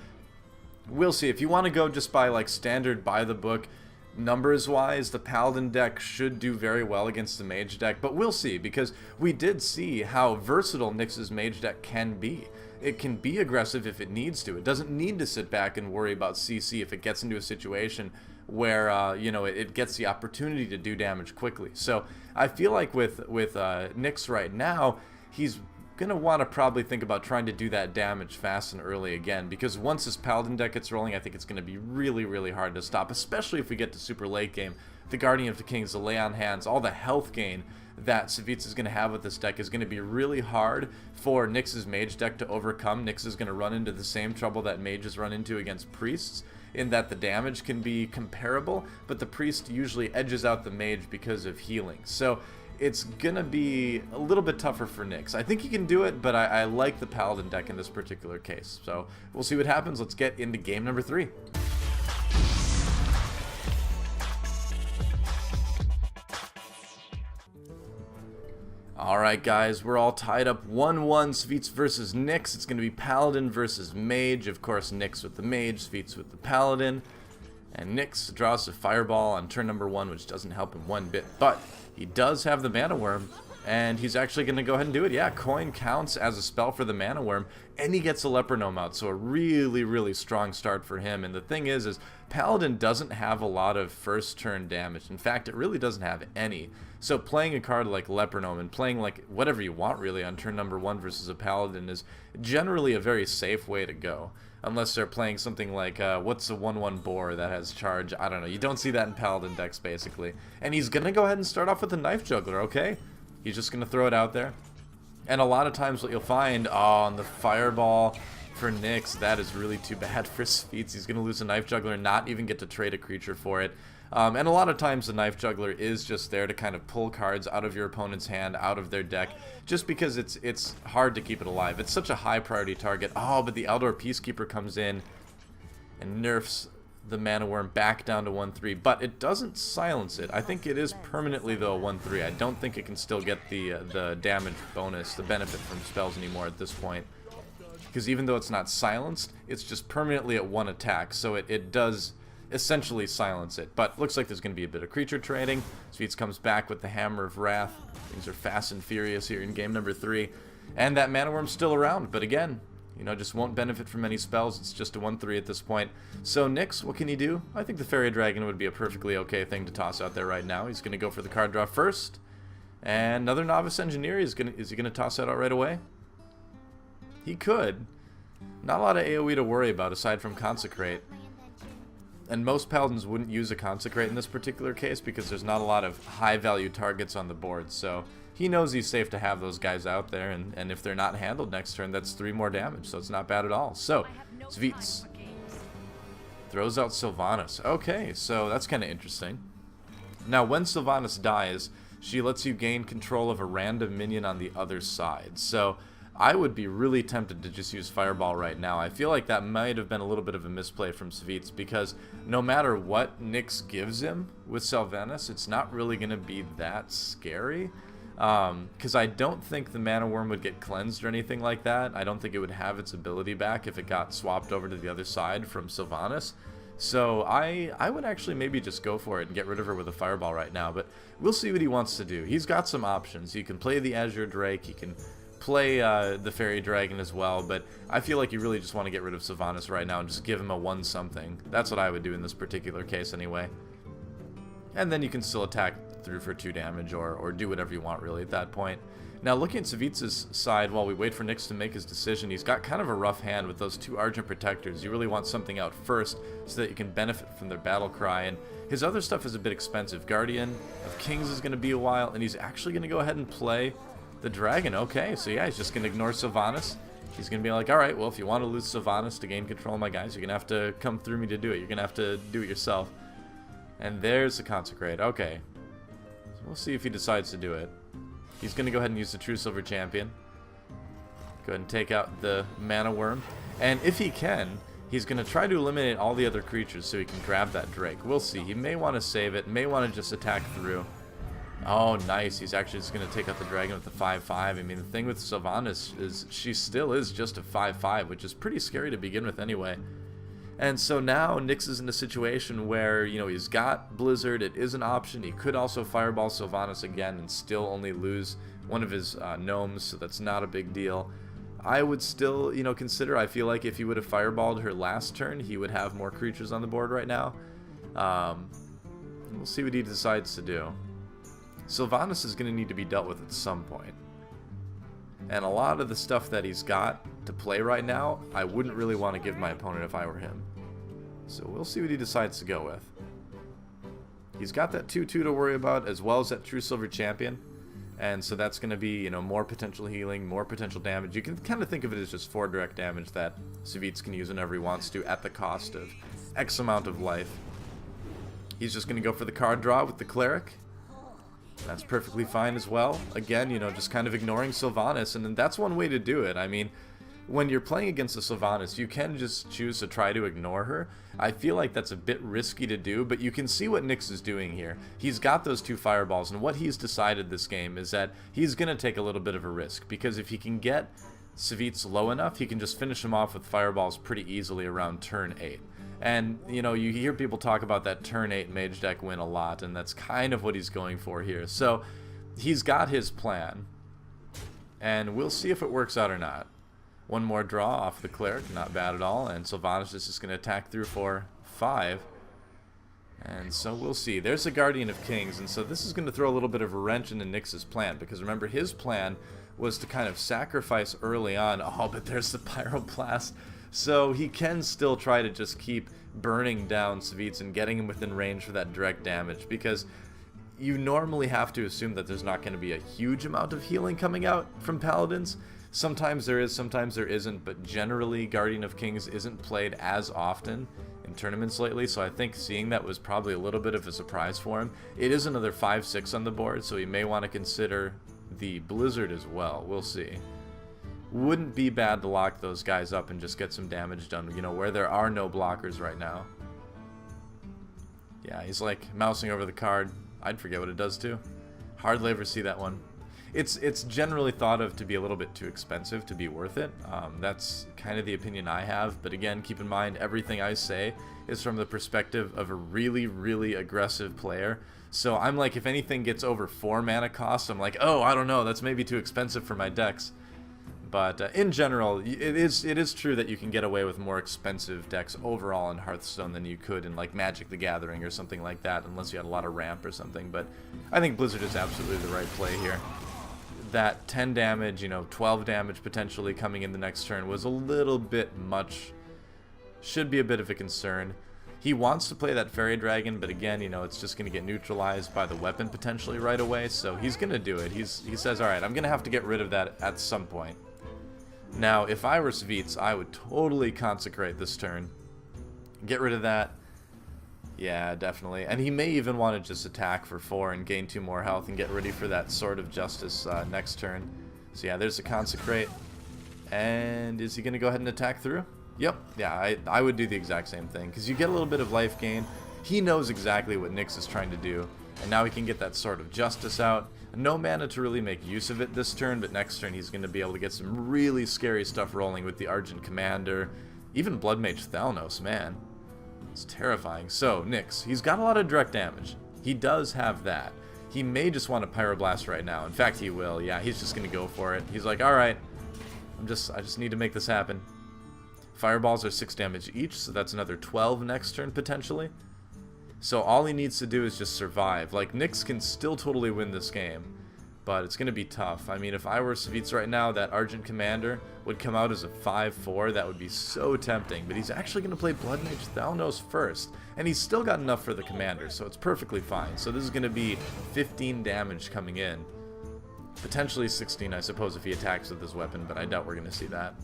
we'll see. If you want to go just by like standard by the book numbers wise, the Paladin deck should do very well against the Mage deck, but we'll see, because we did see how versatile Nyx's Mage deck can be. It can be aggressive if it needs to. It doesn't need to sit back and worry about CC if it gets into a situation where you know, it gets the opportunity to do damage quickly. So I feel like with Nyx right now, he's gonna want to probably think about trying to do that damage fast and early again, because once his Paladin deck gets rolling, I think it's going to be really hard to stop, especially if we get to super late game. The Guardian of the Kings, the Lay on Hands, all the health gain that Savjz is going to have with this deck is going to be really hard for Nyx's Mage deck to overcome. Nyx is going to run into the same trouble that mages run into against priests, in that the damage can be comparable, but the priest usually edges out the mage because of healing. So it's gonna be a little bit tougher for Nyx. I think he can do it, but I like the Paladin deck in this particular case. So we'll see what happens. Let's get into game number 3. Alright guys, we're all tied up 1-1, Savjz versus Nyx. It's going to be Paladin versus Mage. Of course, Nyx with the Mage, Savjz with the Paladin. And Nyx draws a Fireball on turn number 1, which doesn't help him one bit. But he does have the Mana Worm, and he's actually going to go ahead and do it. Yeah, Coin counts as a spell for the Mana Worm, and he gets a Leper Gnome out, so a really strong start for him. And the thing is Paladin doesn't have a lot of first turn damage. In fact, it really doesn't have any. So playing a card like Leper Gnome and playing like whatever you want really on turn number 1 versus a Paladin is generally a very safe way to go. Unless they're playing something like, what's a 1/1 boar that has charge? I don't know. You don't see that in Paladin decks, basically. And he's going to go ahead and start off with a Knife Juggler, okay? He's just going to throw it out there. And a lot of times what you'll find, on the Fireball for Nyx, that is really too bad for Savjz. He's going to lose a Knife Juggler and not even get to trade a creature for it. And a lot of times the Knife Juggler is just there to kind of pull cards out of your opponent's hand, out of their deck, just because it's hard to keep it alive. It's such a high priority target. Oh, but the Eldor Peacekeeper comes in and nerfs the Mana Worm back down to 1/3, but it doesn't silence it. I think it is permanently, though, 1/3. I don't think it can still get the damage bonus, the benefit from spells anymore at this point. Because even though it's not silenced, it's just permanently at 1 attack, so it does essentially silence it. But looks like there's going to be a bit of creature trading. Savjz comes back with the Hammer of Wrath. Things are fast and furious here in game number 3. And that Mana Worm's still around, but again, you know, just won't benefit from any spells. It's just a 1/3 at this point. So Nyx, what can he do? I think the Fairy Dragon would be a perfectly okay thing to toss out there right now. He's going to go for the card draw first. And another Novice Engineer. Is he going to toss that out right away? He could. Not a lot of AoE to worry about aside from Consecrate. And most Paladins wouldn't use a Consecrate in this particular case because there's not a lot of high-value targets on the board. So he knows he's safe to have those guys out there, and if they're not handled next turn, that's 3 more damage, so it's not bad at all. So, Savjz throws out Sylvanas. Okay, so that's kind of interesting. Now, when Sylvanas dies, she lets you gain control of a random minion on the other side. So I would be really tempted to just use Fireball right now. I feel like that might have been a little bit of a misplay from Savjz, because no matter what Nyx gives him with Sylvanas, it's not really going to be that scary. Because I don't think the Mana Worm would get cleansed or anything like that. I don't think it would have its ability back if it got swapped over to the other side from Sylvanas. So I would actually maybe just go for it and get rid of her with a Fireball right now. But we'll see what he wants to do. He's got some options. He can play the Azure Drake. He can play the Fairy Dragon as well, but I feel like you really just want to get rid of Sylvanas right now and just give him a 1-something. That's what I would do in this particular case anyway. And then you can still attack through for 2 damage or do whatever you want really at that point. Now looking at Savjz's side while we wait for Nyx to make his decision, he's got kind of a rough hand with those 2 Argent Protectors. You really want something out first so that you can benefit from their battle cry, and his other stuff is a bit expensive. Guardian of Kings is going to be a while, and he's actually going to go ahead and play the Dragon. Okay, so yeah, he's just going to ignore Sylvanas. He's going to be like, alright, well, if you want to lose Sylvanas to gain control of my guys, you're going to have to come through me to do it. You're going to have to do it yourself. And there's the Consecrate. Okay. We'll see if he decides to do it. He's going to go ahead and use the True Silver Champion. Go ahead and take out the Mana Worm. And if he can, he's going to try to eliminate all the other creatures so he can grab that Drake. We'll see. He may want to save it, may want to just attack through. Oh, nice. He's actually just going to take out the dragon with the 5-5. I mean, the thing with Savjz is she still is just a 5-5, which is pretty scary to begin with anyway. And so now Nyhx is in a situation where, you know, he's got Blizzard. It is an option. He could also Fireball Savjz again and still only lose one of his gnomes, so that's not a big deal. I would still, you know, consider, I feel like if he would have Fireballed her last turn, he would have more creatures on the board right now. We'll see what he decides to do. Savjz is going to need to be dealt with at some point. And a lot of the stuff that he's got to play right now, I wouldn't really want to give my opponent if I were him. So we'll see what he decides to go with. He's got that 2-2 to worry about, as well as that True Silver Champion. And so that's going to be, you know, more potential healing, more potential damage. You can kind of think of it as just 4 direct damage that Savjz can use whenever he wants to at the cost of X amount of life. He's just going to go for the card draw with the Cleric. That's perfectly fine as well. Again, you know, just kind of ignoring Savjz, and then that's one way to do it. I mean, when you're playing against a Savjz, you can just choose to try to ignore her. I feel like that's a bit risky to do, but you can see what Nyhx is doing here. He's got those 2 fireballs, and what he's decided this game is that he's going to take a little bit of a risk, because if he can get Savjz low enough, he can just finish him off with fireballs pretty easily around turn 8. And, you know, you hear people talk about that turn 8 mage deck win a lot, and that's kind of what he's going for here. So, he's got his plan, and we'll see if it works out or not. One more draw off the Cleric, not bad at all, and Savjz is just going to attack through for 5. And so we'll see. There's a Guardian of Kings, and so this is going to throw a little bit of a wrench into Nyx's plan, because remember, his plan was to kind of sacrifice early on. Oh, but there's the Pyroblast. So he can still try to just keep burning down Savjz and getting him within range for that direct damage, because you normally have to assume that there's not going to be a huge amount of healing coming out from Paladins. Sometimes there is, sometimes there isn't, but generally Guardian of Kings isn't played as often in tournaments lately, so I think seeing that was probably a little bit of a surprise for him. It is another 5-6 on the board, so he may want to consider the Blizzard as well. We'll see. Wouldn't be bad to lock those guys up and just get some damage done, you know, where there are no blockers right now. Yeah, he's like mousing over the card. I'd forget what it does too. Hardly ever see that one. It's generally thought of to be a little bit too expensive to be worth it. That's kind of the opinion I have, but again, keep in mind everything I say is from the perspective of a really, really aggressive player. So I'm like, if anything gets over 4 mana cost, I'm like, oh, I don't know, that's maybe too expensive for my decks. But in general, it is true that you can get away with more expensive decks overall in Hearthstone than you could in like Magic the Gathering or something like that, unless you had a lot of ramp or something. But I think Blizzard is absolutely the right play here. That 10 damage, you know, 12 damage potentially coming in the next turn was a little bit much. Should be a bit of a concern. He wants to play that Fairy Dragon, but again, you know, it's just going to get neutralized by the weapon potentially right away, so he's going to do it. He says, alright, I'm going to have to get rid of that at some point. Now, if I were Savjz, I would totally consecrate this turn. Get rid of that. Yeah, definitely. And he may even want to just attack for 4 and gain 2 more health and get ready for that Sword of Justice next turn. So yeah, there's a consecrate. And is he going to go ahead and attack through? Yep. Yeah, I would do the exact same thing, because you get a little bit of life gain. He knows exactly what Nyhx is trying to do. And now he can get that Sword of Justice out. No mana to really make use of it this turn, but next turn he's going to be able to get some really scary stuff rolling with the Argent Commander. Even Blood Mage Thalnos, man. It's terrifying. So, Nyhx, he's got a lot of direct damage. He does have that. He may just want to Pyroblast right now. In fact, he will. Yeah, he's just going to go for it. He's like, alright, I just need to make this happen. Fireballs are 6 damage each, so that's another 12 next turn, potentially. So all he needs to do is just survive. Like, Nyhx can still totally win this game, but it's going to be tough. I mean, if I were Savjz right now, that Argent Commander would come out as a 5-4. That would be so tempting, but he's actually going to play Blood Mage Thalnos first, and he's still got enough for the Commander, so it's perfectly fine. So this is going to be 15 damage coming in. Potentially 16, I suppose, if he attacks with this weapon, but I doubt we're going to see that.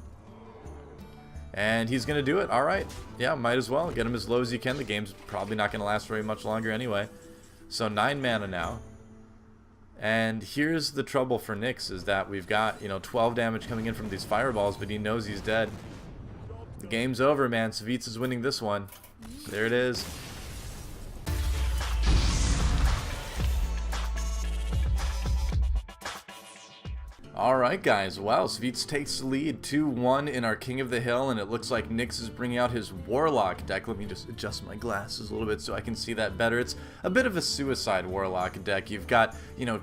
And he's going to do it. Alright. Yeah, might as well. Get him as low as you can. The game's probably not going to last very much longer anyway. So 9 mana now. And here's the trouble for Nyhx, is that we've got, 12 damage coming in from these fireballs, but he knows he's dead. The game's over, man. Savjz is winning this one. There it is. Alright guys, wow, Savjz takes the lead 2-1 in our King of the Hill, and it looks like Nyhx is bringing out his Warlock deck. Let me just adjust my glasses a little bit so I can see that better. It's a bit of a suicide Warlock deck. You've got,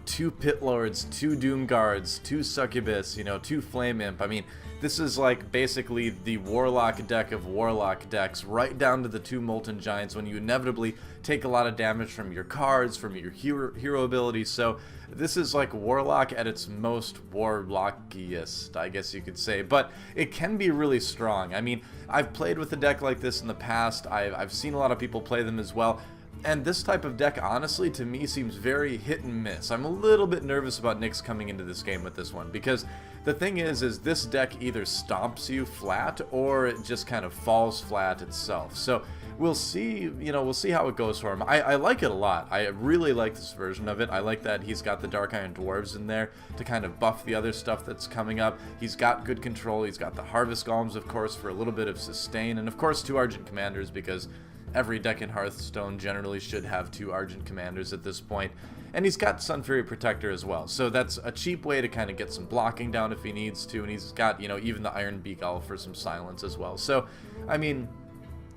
2 Pit Lords, 2 Doom Guards, 2 Succubus, 2 Flame Imp. I mean, this is like basically the Warlock deck of Warlock decks, right down to the 2 Molten Giants, when you inevitably take a lot of damage from your cards, from your hero abilities. So this is like Warlock at its most Warlockiest, I guess you could say, but it can be really strong. I mean, I've played with a deck like this in the past. I've seen a lot of people play them as well. And this type of deck, honestly, to me, seems very hit and miss. I'm a little bit nervous about Nyhx coming into this game with this one, because the thing is this deck either stomps you flat, or it just kind of falls flat itself. So we'll see, we'll see how it goes for him. I like it a lot. I really like this version of it. I like that he's got the Dark Iron Dwarves in there to kind of buff the other stuff that's coming up. He's got good control. He's got the Harvest Golems, of course, for a little bit of sustain, and of course 2 Argent Commanders, because every deck in Hearthstone generally should have 2 Argent Commanders at this point. And he's got Sun Fury Protector as well, so that's a cheap way to kind of get some blocking down if he needs to, and he's got, even the Iron Beak Owl for some silence as well. So, I mean,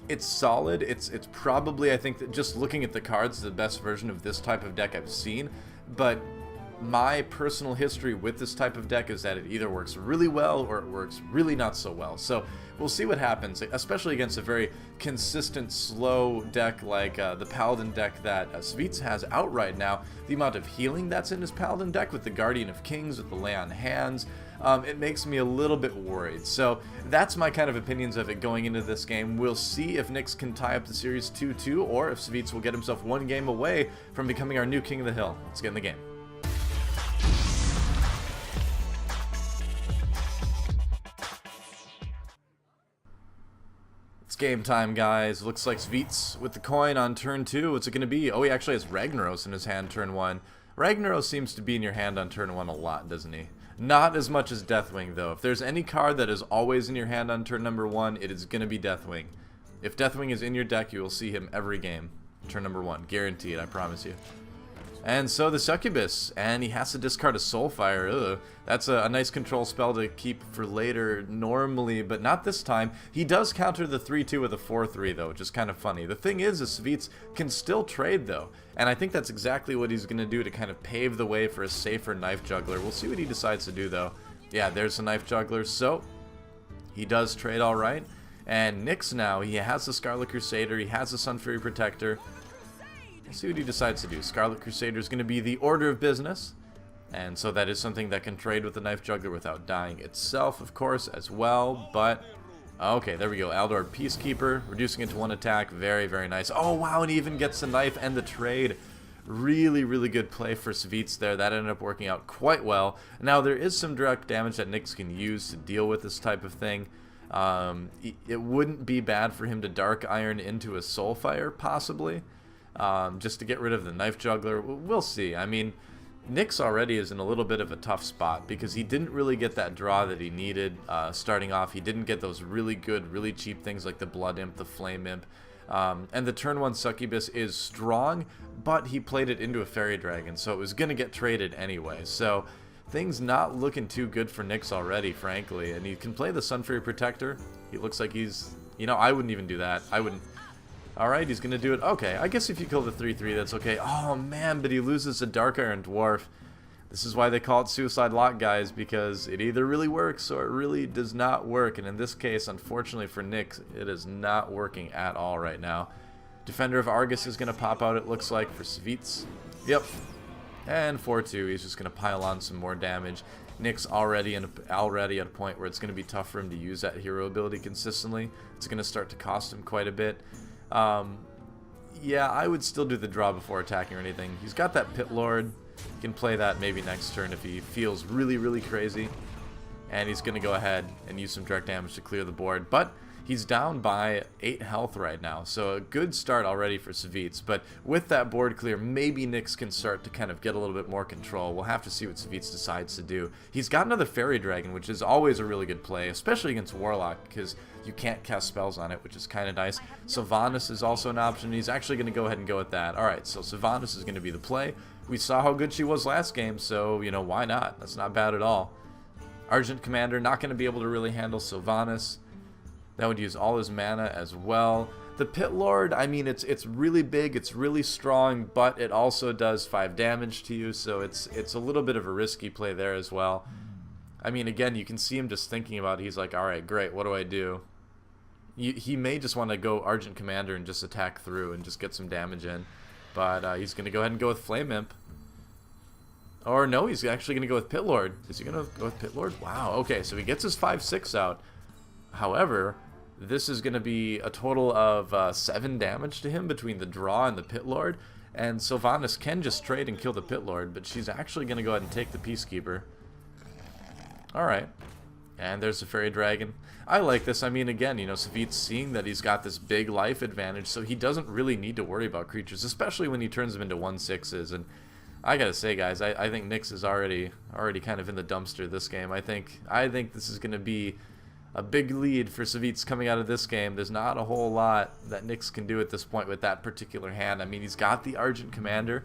it's solid. It's probably, I think, that just looking at the cards, the best version of this type of deck I've seen, but my personal history with this type of deck is that it either works really well or it works really not so well. So we'll see what happens, especially against a very consistent, slow deck like the Paladin deck that Savjz has out right now. The amount of healing that's in his Paladin deck with the Guardian of Kings, with the Lay on Hands, it makes me a little bit worried. So that's my kind of opinions of it going into this game. We'll see if Nyhx can tie up the series 2-2, or if Savjz will get himself 1 game away from becoming our new King of the Hill. Let's get in the game. It's game time, guys. Looks like Savjz with the coin on turn 2. What's it going to be? Oh, he actually has Ragnaros in his hand turn 1. Ragnaros seems to be in your hand on turn 1 a lot, doesn't he? Not as much as Deathwing, though. If there's any card that is always in your hand on turn number 1, it is going to be Deathwing. If Deathwing is in your deck, you will see him every game. Turn number 1. Guaranteed, I promise you. And so the Succubus, and he has to discard a Soulfire. Ugh. That's a nice control spell to keep for later normally, but not this time. He does counter the 3-2 with a 4-3 though, which is kind of funny. The thing is Savjz can still trade though, and I think that's exactly what he's going to do to kind of pave the way for a safer Knife Juggler. We'll see what he decides to do though. Yeah, there's a Knife Juggler, so he does trade alright. And Nyhx now, he has the Scarlet Crusader, he has the Sun Fury Protector. We'll see what he decides to do. Scarlet Crusader is going to be the order of business, and so that is something that can trade with the Knife Juggler without dying itself, of course, as well. But okay, there we go. Aldor Peacekeeper, reducing it to 1 attack. Very, very nice. Oh wow, and he even gets the knife and the trade. Really, really good play for Savjz there. That ended up working out quite well. Now there is some direct damage that Nyhx can use to deal with this type of thing. It wouldn't be bad for him to Dark Iron into a Soulfire, possibly. Just to get rid of the Knife Juggler. We'll see. I mean, Nyhx already is in a little bit of a tough spot because he didn't really get that draw that he needed starting off. He didn't get those really good, really cheap things like the Blood Imp, the Flame Imp. And the turn 1 Succubus is strong, but he played it into a Fairy Dragon, so it was going to get traded anyway. So things not looking too good for Nyhx already, frankly. And he can play the Sun Fury Protector. He looks like he's... I wouldn't even do that. I wouldn't... Alright, he's going to do it. Okay, I guess if you kill the 3-3, that's okay. Oh, man, but he loses a Dark Iron Dwarf. This is why they call it Suicide Lock, guys, because it either really works or it really does not work. And in this case, unfortunately for Nyhx, it is not working at all right now. Defender of Argus is going to pop out, it looks like, for Savjz. Yep. And 4-2, he's just going to pile on some more damage. Nyhx already at a point where it's going to be tough for him to use that hero ability consistently. It's going to start to cost him quite a bit. Yeah, I would still do the draw before attacking or anything. He's got that Pit Lord. He can play that maybe next turn if he feels really, really crazy. And he's going to go ahead and use some direct damage to clear the board. But He's down by 8 health right now, so a good start already for Savjz. But with that board clear, maybe Nyhx can start to kind of get a little bit more control. We'll have to see what Savjz decides to do. He's got another Fairy Dragon, which is always a really good play, especially against Warlock, because you can't cast spells on it, which is kind of nice. Sylvanas is also an option. He's actually going to go ahead and go with that. Alright, so Sylvanas is going to be the play. We saw how good she was last game, so, you know, why not? That's not bad at all. Argent Commander, not going to be able to really handle Sylvanas. That would use all his mana as well. The Pit Lord, I mean, it's really big, it's really strong, but it also does 5 damage to you, so it's a little bit of a risky play there as well. I mean, again, you can see him just thinking about it. He's like, alright, great, what do I do? He may just want to go Argent Commander and just attack through and just get some damage in. But he's going to go ahead and go with Flame Imp. Or no, he's actually going to go with Pit Lord. Is he going to go with Pit Lord? Wow, okay, so he gets his 5/6 out. However, this is going to be a total of 7 damage to him between the draw and the Pit Lord. And Sylvanas can just trade and kill the Pit Lord, but she's actually going to go ahead and take the Peacekeeper. Alright. And there's the Fairy Dragon. I like this. I mean, again, you know, Savjz seeing that he's got this big life advantage, so he doesn't really need to worry about creatures, especially when he turns them into 1/6s. And I gotta say, guys, I think Nyhx is already kind of in the dumpster this game. I think this is going to be a big lead for Savjz coming out of this game. There's not a whole lot that Nyhx can do at this point with that particular hand. I mean, he's got the Argent Commander.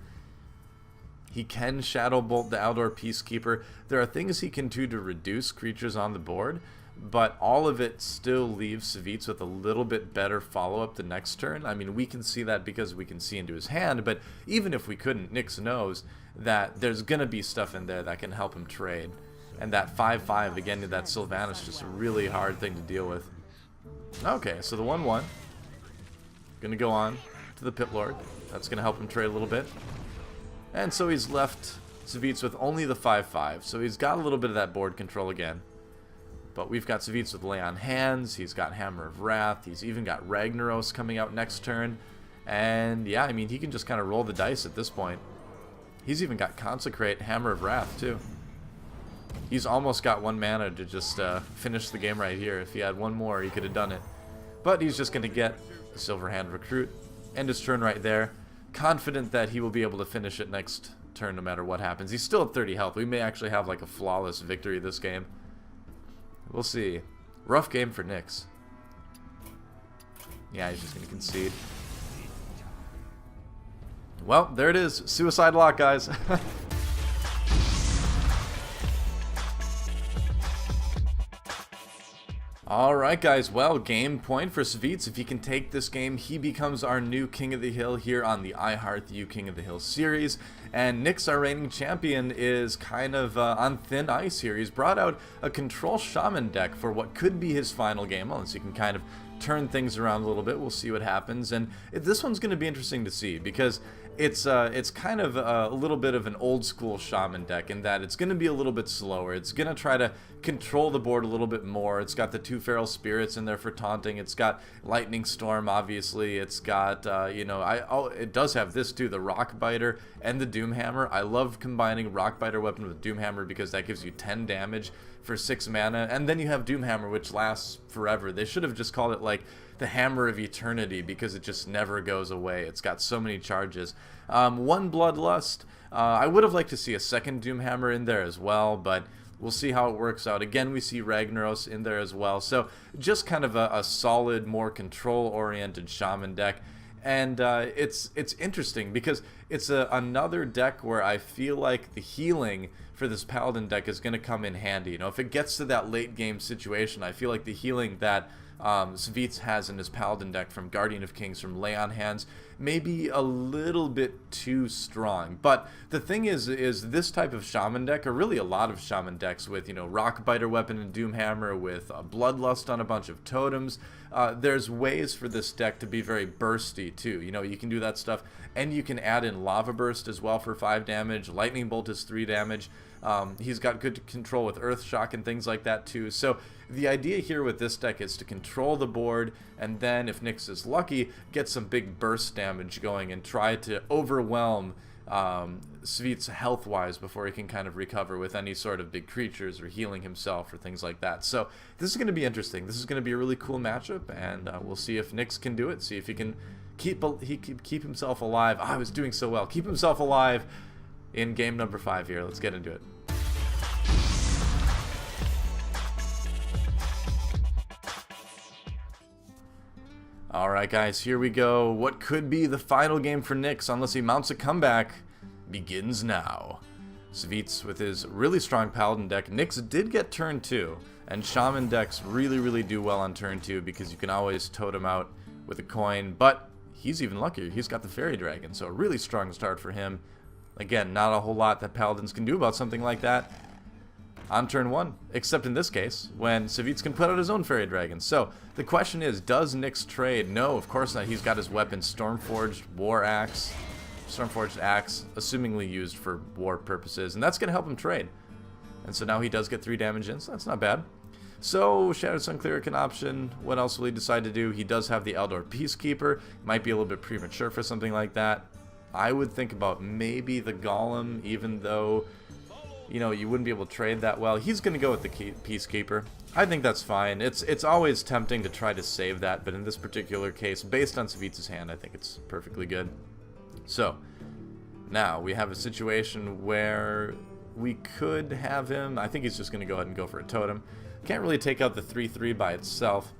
He can Shadow Bolt the Outdoor Peacekeeper. There are things he can do to reduce creatures on the board, but all of it still leaves Savjz with a little bit better follow-up the next turn. I mean, we can see that because we can see into his hand, but even if we couldn't, Nyhx knows that there's going to be stuff in there that can help him trade. And that 5/5, again, that Sylvanas is just a really hard thing to deal with. Okay, so the 1/1. Going to go on to the Pit Lord. That's going to help him trade a little bit. And so he's left Savjz with only the 5/5. So he's got a little bit of that board control again. But we've got Savjz with Lay on Hands. He's got Hammer of Wrath. He's even got Ragnaros coming out next turn. And yeah, I mean, he can just kind of roll the dice at this point. He's even got Consecrate, Hammer of Wrath, too. He's almost got 1 mana to just finish the game right here. If he had 1 more, he could have done it. But he's just going to get the Silver Hand Recruit. End his turn right there. Confident that he will be able to finish it next turn no matter what happens. He's still at 30 health. We may actually have like a flawless victory this game. We'll see. Rough game for Nyhx. Yeah, he's just going to concede. Well, there it is. Suicide lock, guys. Alright guys, well, game point for Savjz. If he can take this game, he becomes our new King of the Hill here on the IHEARTHU King of the Hill series. And Nyhx, our reigning champion, is kind of on thin ice here. He's brought out a Control Shaman deck for what could be his final game, unless he can kind of turn things around a little bit. We'll see what happens. And this one's going to be interesting to see, because it's kind of a little bit of an old school Shaman deck in that it's going to be a little bit slower. It's going to try to control the board a little bit more. It's got the 2 Feral Spirits in there for taunting. It's got Lightning Storm, obviously. It's got, you know, it does have this too, the Rockbiter and the Doomhammer. I love combining Rockbiter weapon with Doomhammer because that gives you 10 damage for 6 mana. And then you have Doomhammer, which lasts forever. They should have just called it like the Hammer of Eternity because it just never goes away. It's got so many charges. 1 Bloodlust. I would have liked to see a second Doomhammer in there as well, but we'll see how it works out. Again, we see Ragnaros in there as well. So just kind of a solid, more control-oriented Shaman deck. And it's interesting because it's another deck where I feel like the healing for this Paladin deck is going to come in handy. You know, if it gets to that late game situation, I feel like the healing that Savjz has in his Paladin deck from Guardian of Kings, from Lay on Hands, may be a little bit too strong. But the thing is this type of Shaman deck, or really a lot of Shaman decks with, you know, Rockbiter weapon and Doomhammer, with Bloodlust on a bunch of totems, there's ways for this deck to be very bursty too. You know, you can do that stuff, and you can add in Lava Burst as well for 5 damage. Lightning Bolt is 3 damage. He's got good control with Earth Shock and things like that too. So the idea here with this deck is to control the board, and then if Nyhx is lucky, get some big burst damage going and try to overwhelm Savjz health-wise before he can kind of recover with any sort of big creatures or healing himself or things like that. So this is going to be interesting. This is going to be a really cool matchup, and we'll see if Nyhx can do it. See if he can keep himself alive. I was doing so well. Keep himself alive in game number 5 here. Let's get into it. Alright guys, here we go. What could be the final game for Nyhx unless he mounts a comeback begins now. Savjz with his really strong Paladin deck. Nyhx did get turn 2, and Shaman decks really do well on turn 2 because you can always totem out with a coin, but he's even luckier. He's got the Fairy Dragon, so a really strong start for him. Again, not a whole lot that Paladins can do about something like that on turn 1, except in this case, when Savjz can put out his own Fairy Dragon. So, the question is, does Nyhx trade? No, of course not. He's got his weapon, Stormforged Axe, assumingly used for war purposes, and that's going to help him trade. And so now he does get 3 damage in, so that's not bad. So, Shattered Sun Cleric an option. What else will he decide to do? He does have the Eldor Peacekeeper. Might be a little bit premature for something like that. I would think about maybe the Golem, even though, you know, you wouldn't be able to trade that well. He's going to go with the Peacekeeper. I think that's fine. It's always tempting to try to save that, but in this particular case, based on Savjz's hand, I think it's perfectly good. So, now we have a situation where we could have him. I think he's just going to go ahead and go for a totem. Can't really take out the 3/3 by itself.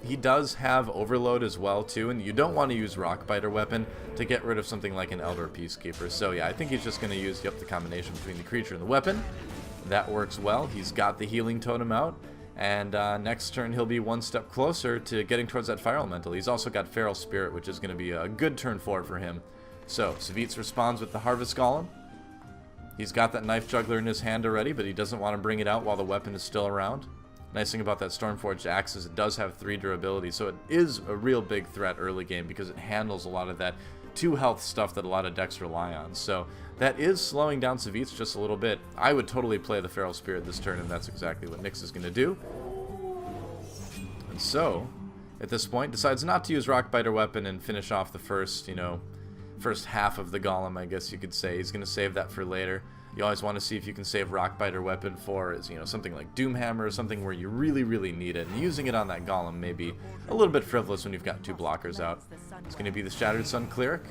He does have Overload as well too, and you don't want to use Rockbiter Weapon to get rid of something like an Eldor Peacekeeper. So yeah, I think he's just going to use the combination between the creature and the weapon. That works well. He's got the Healing Totem out, and next turn he'll be one step closer to getting towards that Fire Elemental. He's also got Feral Spirit, which is going to be a good turn 4 for him. So Savjz responds with the Harvest Golem. He's got that Knife Juggler in his hand already, but he doesn't want to bring it out while the weapon is still around. Nice thing about that Stormforged Axe is it does have 3 durability, so it is a real big threat early game because it handles a lot of that 2 health stuff that a lot of decks rely on. So that is slowing down Savjz just a little bit. I would totally play the Feral Spirit this turn, and that's exactly what Nyhx is going to do. And so, at this point, decides not to use Rockbiter Weapon and finish off the first, first half of the Golem, I guess you could say. He's going to save that for later. You always want to see if you can save Rockbiter Weapon for, something like Doomhammer or something where you really need it. And using it on that Golem may be a little bit frivolous when you've got 2 blockers out. It's going to be the Shattered Sun Cleric.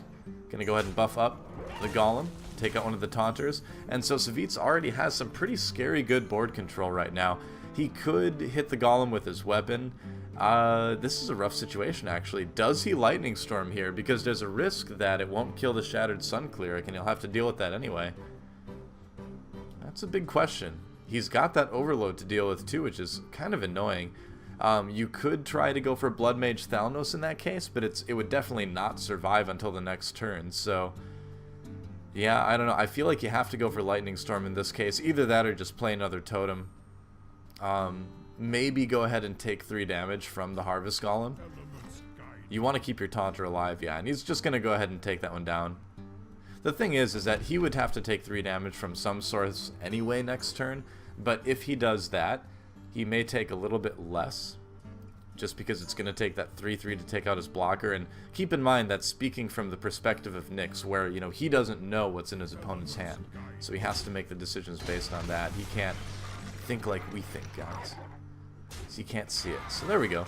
Going to go ahead and buff up the Golem, take out one of the Taunters. And so Savjz already has some pretty scary good board control right now. He could hit the Golem with his weapon. This is a rough situation, actually. Does he Lightning Storm here? Because there's a risk that it won't kill the Shattered Sun Cleric, and he'll have to deal with that anyway. That's a big question. He's got that Overload to deal with too, which is kind of annoying. You could try to go for Blood Mage Thalnos in that case, but it would definitely not survive until the next turn. So, yeah, I don't know. I feel like you have to go for Lightning Storm in this case. Either that or just play another Totem. Maybe go ahead and take 3 damage from the Harvest Golem. You want to keep your Taunter alive, yeah, and he's just going to go ahead and take that one down. The thing is that he would have to take 3 damage from some source anyway next turn, but if he does that, he may take a little bit less, just because it's going to take that 3/3 to take out his blocker. And keep in mind that speaking from the perspective of Nyhx, where, he doesn't know what's in his opponent's hand, so he has to make the decisions based on that. He can't think like we think, guys. So he can't see it. So there we go.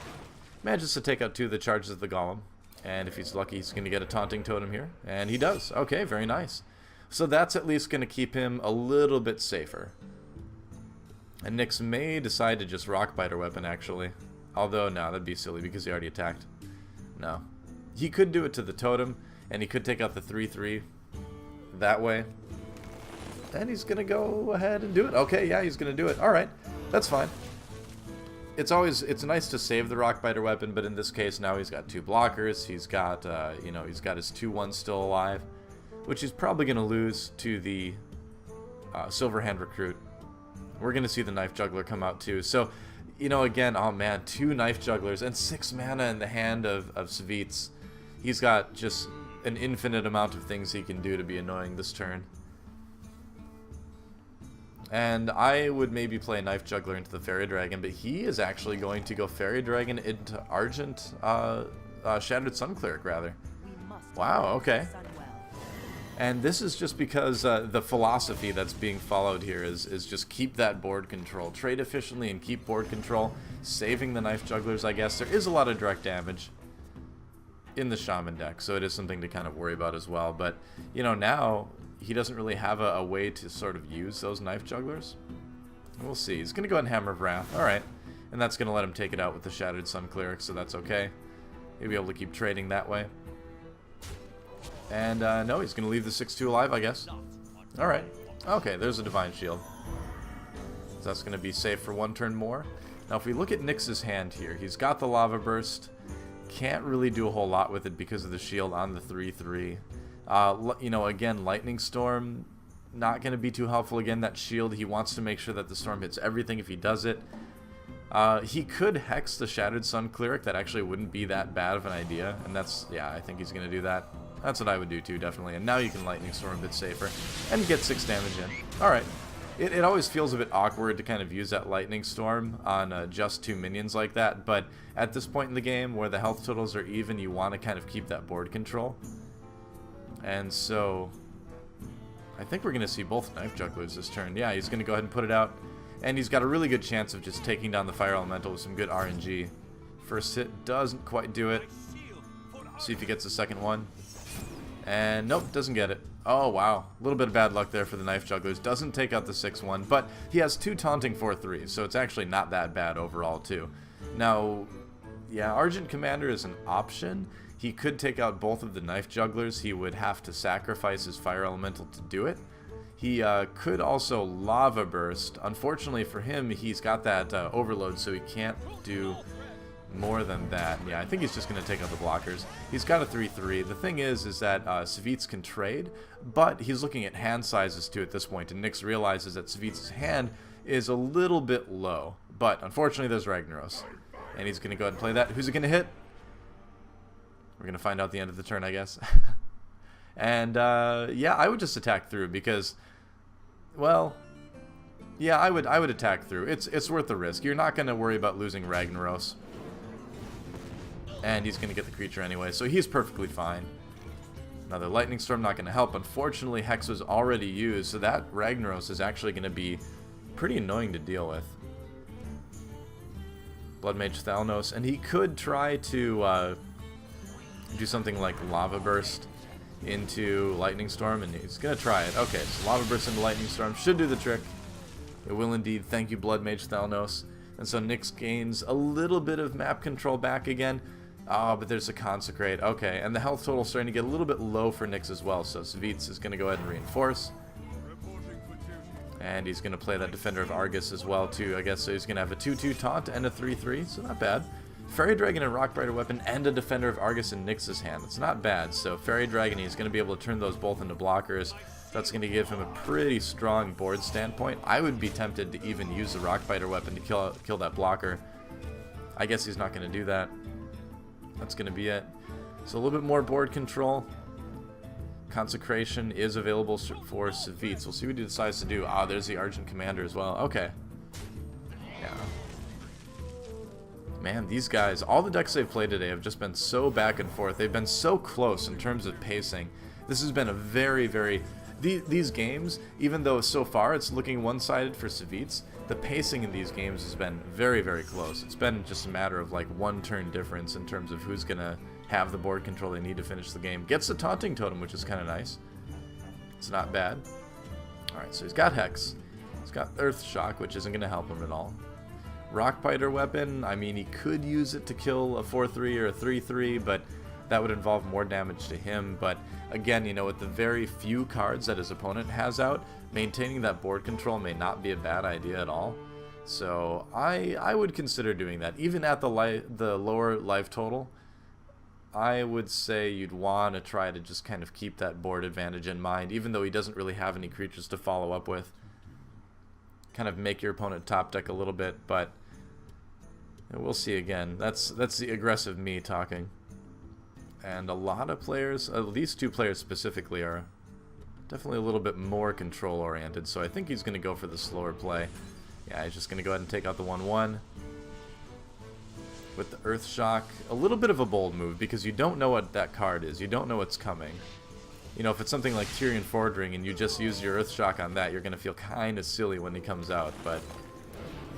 Manages to take out 2 of the charges of the Golem. And if he's lucky, he's going to get a Taunting Totem here. And he does. Okay, very nice. So that's at least going to keep him a little bit safer. And Nyhx may decide to just Rockbiter Weapon, actually. Although, no, that'd be silly because he already attacked. No. He could do it to the Totem, and he could take out the 3/3 that way. And he's going to go ahead and do it. Okay, yeah, he's going to do it. Alright, that's fine. It's nice to save the Rockbiter Weapon, but in this case now he's got 2 blockers. He's got he's got his 2/1 still alive, which he's probably going to lose to the Silverhand Recruit. We're going to see the Knife Juggler come out too. So, again, oh man, 2 Knife Jugglers and 6 mana in the hand of Savjz. He's got just an infinite amount of things he can do to be annoying this turn. And I would maybe play Knife Juggler into the Fairy Dragon, but he is actually going to go Fairy Dragon into Argent, Shattered Sun Cleric, rather. Wow, okay. And this is just because the philosophy that's being followed here is just keep that board control. Trade efficiently and keep board control. Saving the knife jugglers, I guess. There is a lot of direct damage in the Shaman deck, so it is something to kind of worry about as well. But, you know, now he doesn't really have a way to sort of use those knife jugglers. We'll see. He's going to go ahead and Hammer of Wrath. Alright. And that's going to let him take it out with the Shattered Sun Cleric, so that's okay. He'll be able to keep trading that way. And, no, he's going to leave the 6-2 alive, I guess. Alright. Okay, there's a Divine Shield. So that's going to be safe for one turn more. Now, if we look at Nyx's hand here, he's got the Lava Burst. Can't really do a whole lot with it because of the shield on the 3-3. You know, again, Lightning Storm, not going to be too helpful. Again, that shield, he wants to make sure that the storm hits everything if he does it. He could Hex the Shattered Sun Cleric. That actually wouldn't be that bad of an idea. And that's, yeah, I think he's going to do that. That's what I would do too, definitely. And now you can Lightning Storm a bit safer and get 6 damage in. Alright. It always feels a bit awkward to kind of use that Lightning Storm on just 2 minions like that, but at this point in the game where the health totals are even, you want to kind of keep that board control. And so I think we're going to see both Knife Jugglers this turn. Yeah, he's going to go ahead and put it out, and he's got a really good chance of just taking down the Fire Elemental with some good RNG. First hit doesn't quite do it. See if he gets the second one. And nope, doesn't get it. Oh, wow. A little bit of bad luck there for the Knife Jugglers. Doesn't take out the 6-1, but he has 2 taunting 4-3s, so it's actually not that bad overall, too. Now, yeah, Argent Commander is an option. He could take out both of the Knife Jugglers. He would have to sacrifice his Fire Elemental to do it. He could also Lava Burst. Unfortunately for him, he's got that Overload, so he can't do more than that. Yeah, I think he's just going to take out the blockers. He's got a 3-3. The thing is that Savjz can trade, but he's looking at hand sizes too at this point, and Nyx realizes that Savjz's hand is a little bit low. But unfortunately, there's Ragnaros, and he's going to go ahead and play that. Who's he going to hit? We're going to find out at the end of the turn, I guess. And yeah, I would just attack through because, well, yeah, I would attack through. It's worth the risk. You're not going to worry about losing Ragnaros. And he's going to get the creature anyway, so he's perfectly fine. Another Lightning Storm not going to help. Unfortunately, Hex was already used, so that Ragnaros is actually going to be pretty annoying to deal with. Blood Mage Thalnos, and he could try to do something like Lava Burst into Lightning Storm, and he's going to try it. Okay, so Lava Burst into Lightning Storm should do the trick. It will indeed. Thank you, Blood Mage Thalnos. And so Nyx gains a little bit of map control back again. Oh, but there's a Consecrate. Okay, and the health total is starting to get a little bit low for Nyx as well, so Savjz is going to go ahead and reinforce. And he's going to play that Defender of Argus as well, too, I guess. So he's going to have a 2-2 taunt and a 3-3, so not bad. Fairy Dragon and Rockbrider Weapon and a Defender of Argus in Nyx's hand. It's not bad. So Fairy Dragon, he's going to be able to turn those both into blockers. That's going to give him a pretty strong board standpoint. I would be tempted to even use the Rockbiter Weapon to kill that blocker. I guess he's not going to do that. That's going to be it. So a little bit more board control. Consecration is available for Savjz. We'll see what he decides to do. Ah, there's the Argent Commander as well. Okay. Yeah. Man, these guys, all the decks they've played today have just been so back and forth. They've been so close in terms of pacing. This has been a very, very... These games, even though so far it's looking one-sided for Savjz, the pacing in these games has been very, very close. It's been just a matter of like one turn difference in terms of who's going to have the board control they need to finish the game. Gets the Taunting Totem, which is kind of nice. It's not bad. Alright, so he's got Hex. He's got Earth Shock, which isn't going to help him at all. Rockbiter Weapon, I mean, he could use it to kill a 4-3 or a 3-3, but that would involve more damage to him. But again, you know, with the very few cards that his opponent has out, maintaining that board control may not be a bad idea at all. So I would consider doing that. Even at the lower life total, I would say you'd want to try to just kind of keep that board advantage in mind, even though he doesn't really have any creatures to follow up with. Kind of make your opponent top deck a little bit, but we'll see again. That's the aggressive me talking. And a lot of players, these two players specifically, are definitely a little bit more control oriented, so I think he's going to go for the slower play. Yeah, he's just going to go ahead and take out the 1-1 with the Earth Shock. A little bit of a bold move because you don't know what that card is. You don't know what's coming. You know, if it's something like Tyrion Fordring and you just use your Earthshock on that, you're going to feel kind of silly when he comes out, but...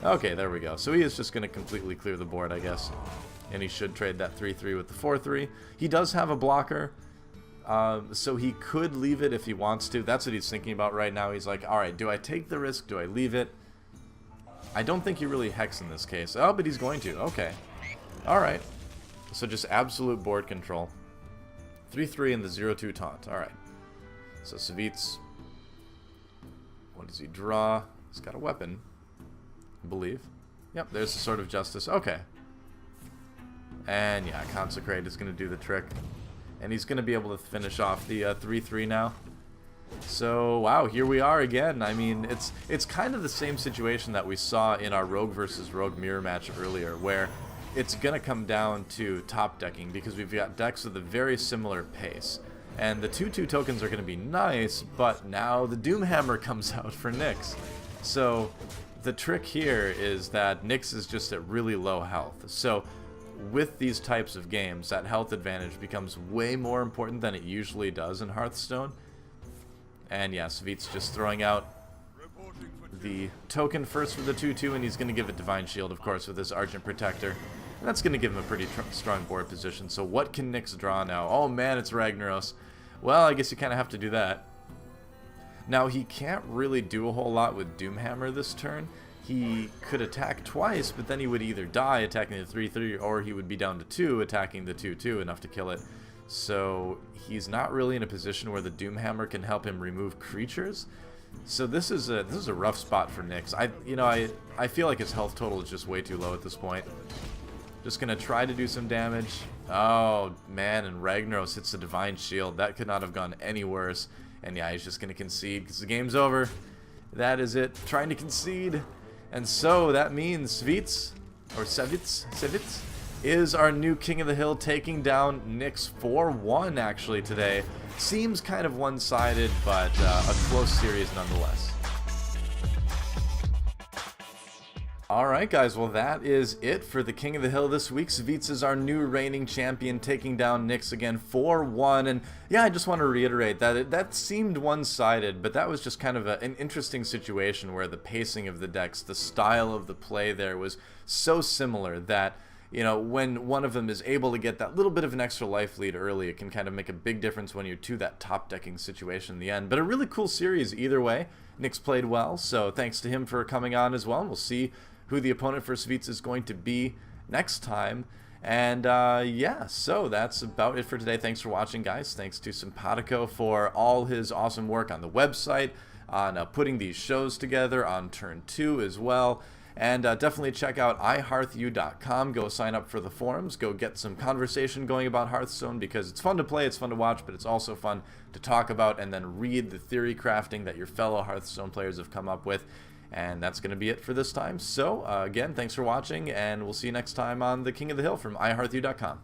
Okay, there we go. So he is just going to completely clear the board, I guess. And he should trade that 3-3 with the 4-3. He does have a blocker, so he could leave it if he wants to. That's what he's thinking about right now. He's like, alright, do I take the risk? Do I leave it? I don't think he really hex in this case. Oh, but he's going to. Okay. Alright. So just absolute board control. 3-3 and the 0-2 taunt. Alright. So Savjz. What does he draw? He's got a weapon, I believe. Yep, there's the Sword of Justice. Okay. And yeah, Consecrate is going to do the trick. And he's going to be able to finish off the 3-3 now. So, wow, here we are again. I mean, it's kind of the same situation that we saw in our Rogue versus Rogue mirror match earlier, where it's going to come down to top decking, because we've got decks with a very similar pace. And the 2-2 tokens are going to be nice, but now the Doomhammer comes out for Nyhx. So, the trick here is that Nyhx is just at really low health. So, with these types of games, that health advantage becomes way more important than it usually does in Hearthstone. And yeah, Savjz just throwing out the token first for the 2-2, and he's going to give it Divine Shield, of course, with his Argent Protector. And that's going to give him a pretty strong board position. So what can Nyhx draw now? Oh man, it's Ragnaros. Well, I guess you kind of have to do that. Now, he can't really do a whole lot with Doomhammer this turn. He could attack twice, but then he would either die attacking the 3-3, or he would be down to 2 attacking the 2-2, enough to kill it. So he's not really in a position where the Doomhammer can help him remove creatures. So this is a rough spot for Nyhx. I feel like his health total is just way too low at this point. Just gonna try to do some damage. Oh man, and Ragnaros hits the Divine Shield. That could not have gone any worse. And yeah, he's just gonna concede because the game's over. That is it. Trying to concede. And so that means Savjz, or Savjz, is our new King of the Hill, taking down Nyhx 4-1 actually today. Seems kind of one-sided, but a close series nonetheless. Alright guys, well that is it for the King of the Hill this week. Savjz is our new reigning champion, taking down Nyhx again 4-1. And yeah, I just want to reiterate that that seemed one-sided, but that was just kind of an interesting situation where the pacing of the decks, the style of the play there was so similar that, you know, when one of them is able to get that little bit of an extra life lead early, it can kind of make a big difference when you're to that top decking situation in the end. But a really cool series either way. Nyhx played well, so thanks to him for coming on as well. And we'll see who the opponent for Savjz is going to be next time. And yeah, so that's about it for today. Thanks for watching, guys. Thanks to Simpatico for all his awesome work on the website, on putting these shows together, on Turn 2 as well. And definitely check out IHEARTHU.com. Go sign up for the forums. Go get some conversation going about Hearthstone, because it's fun to play, it's fun to watch, but it's also fun to talk about and then read the theory crafting that your fellow Hearthstone players have come up with. And that's going to be it for this time. So, again, thanks for watching, and we'll see you next time on The King of the Hill from IHEARTHU.com.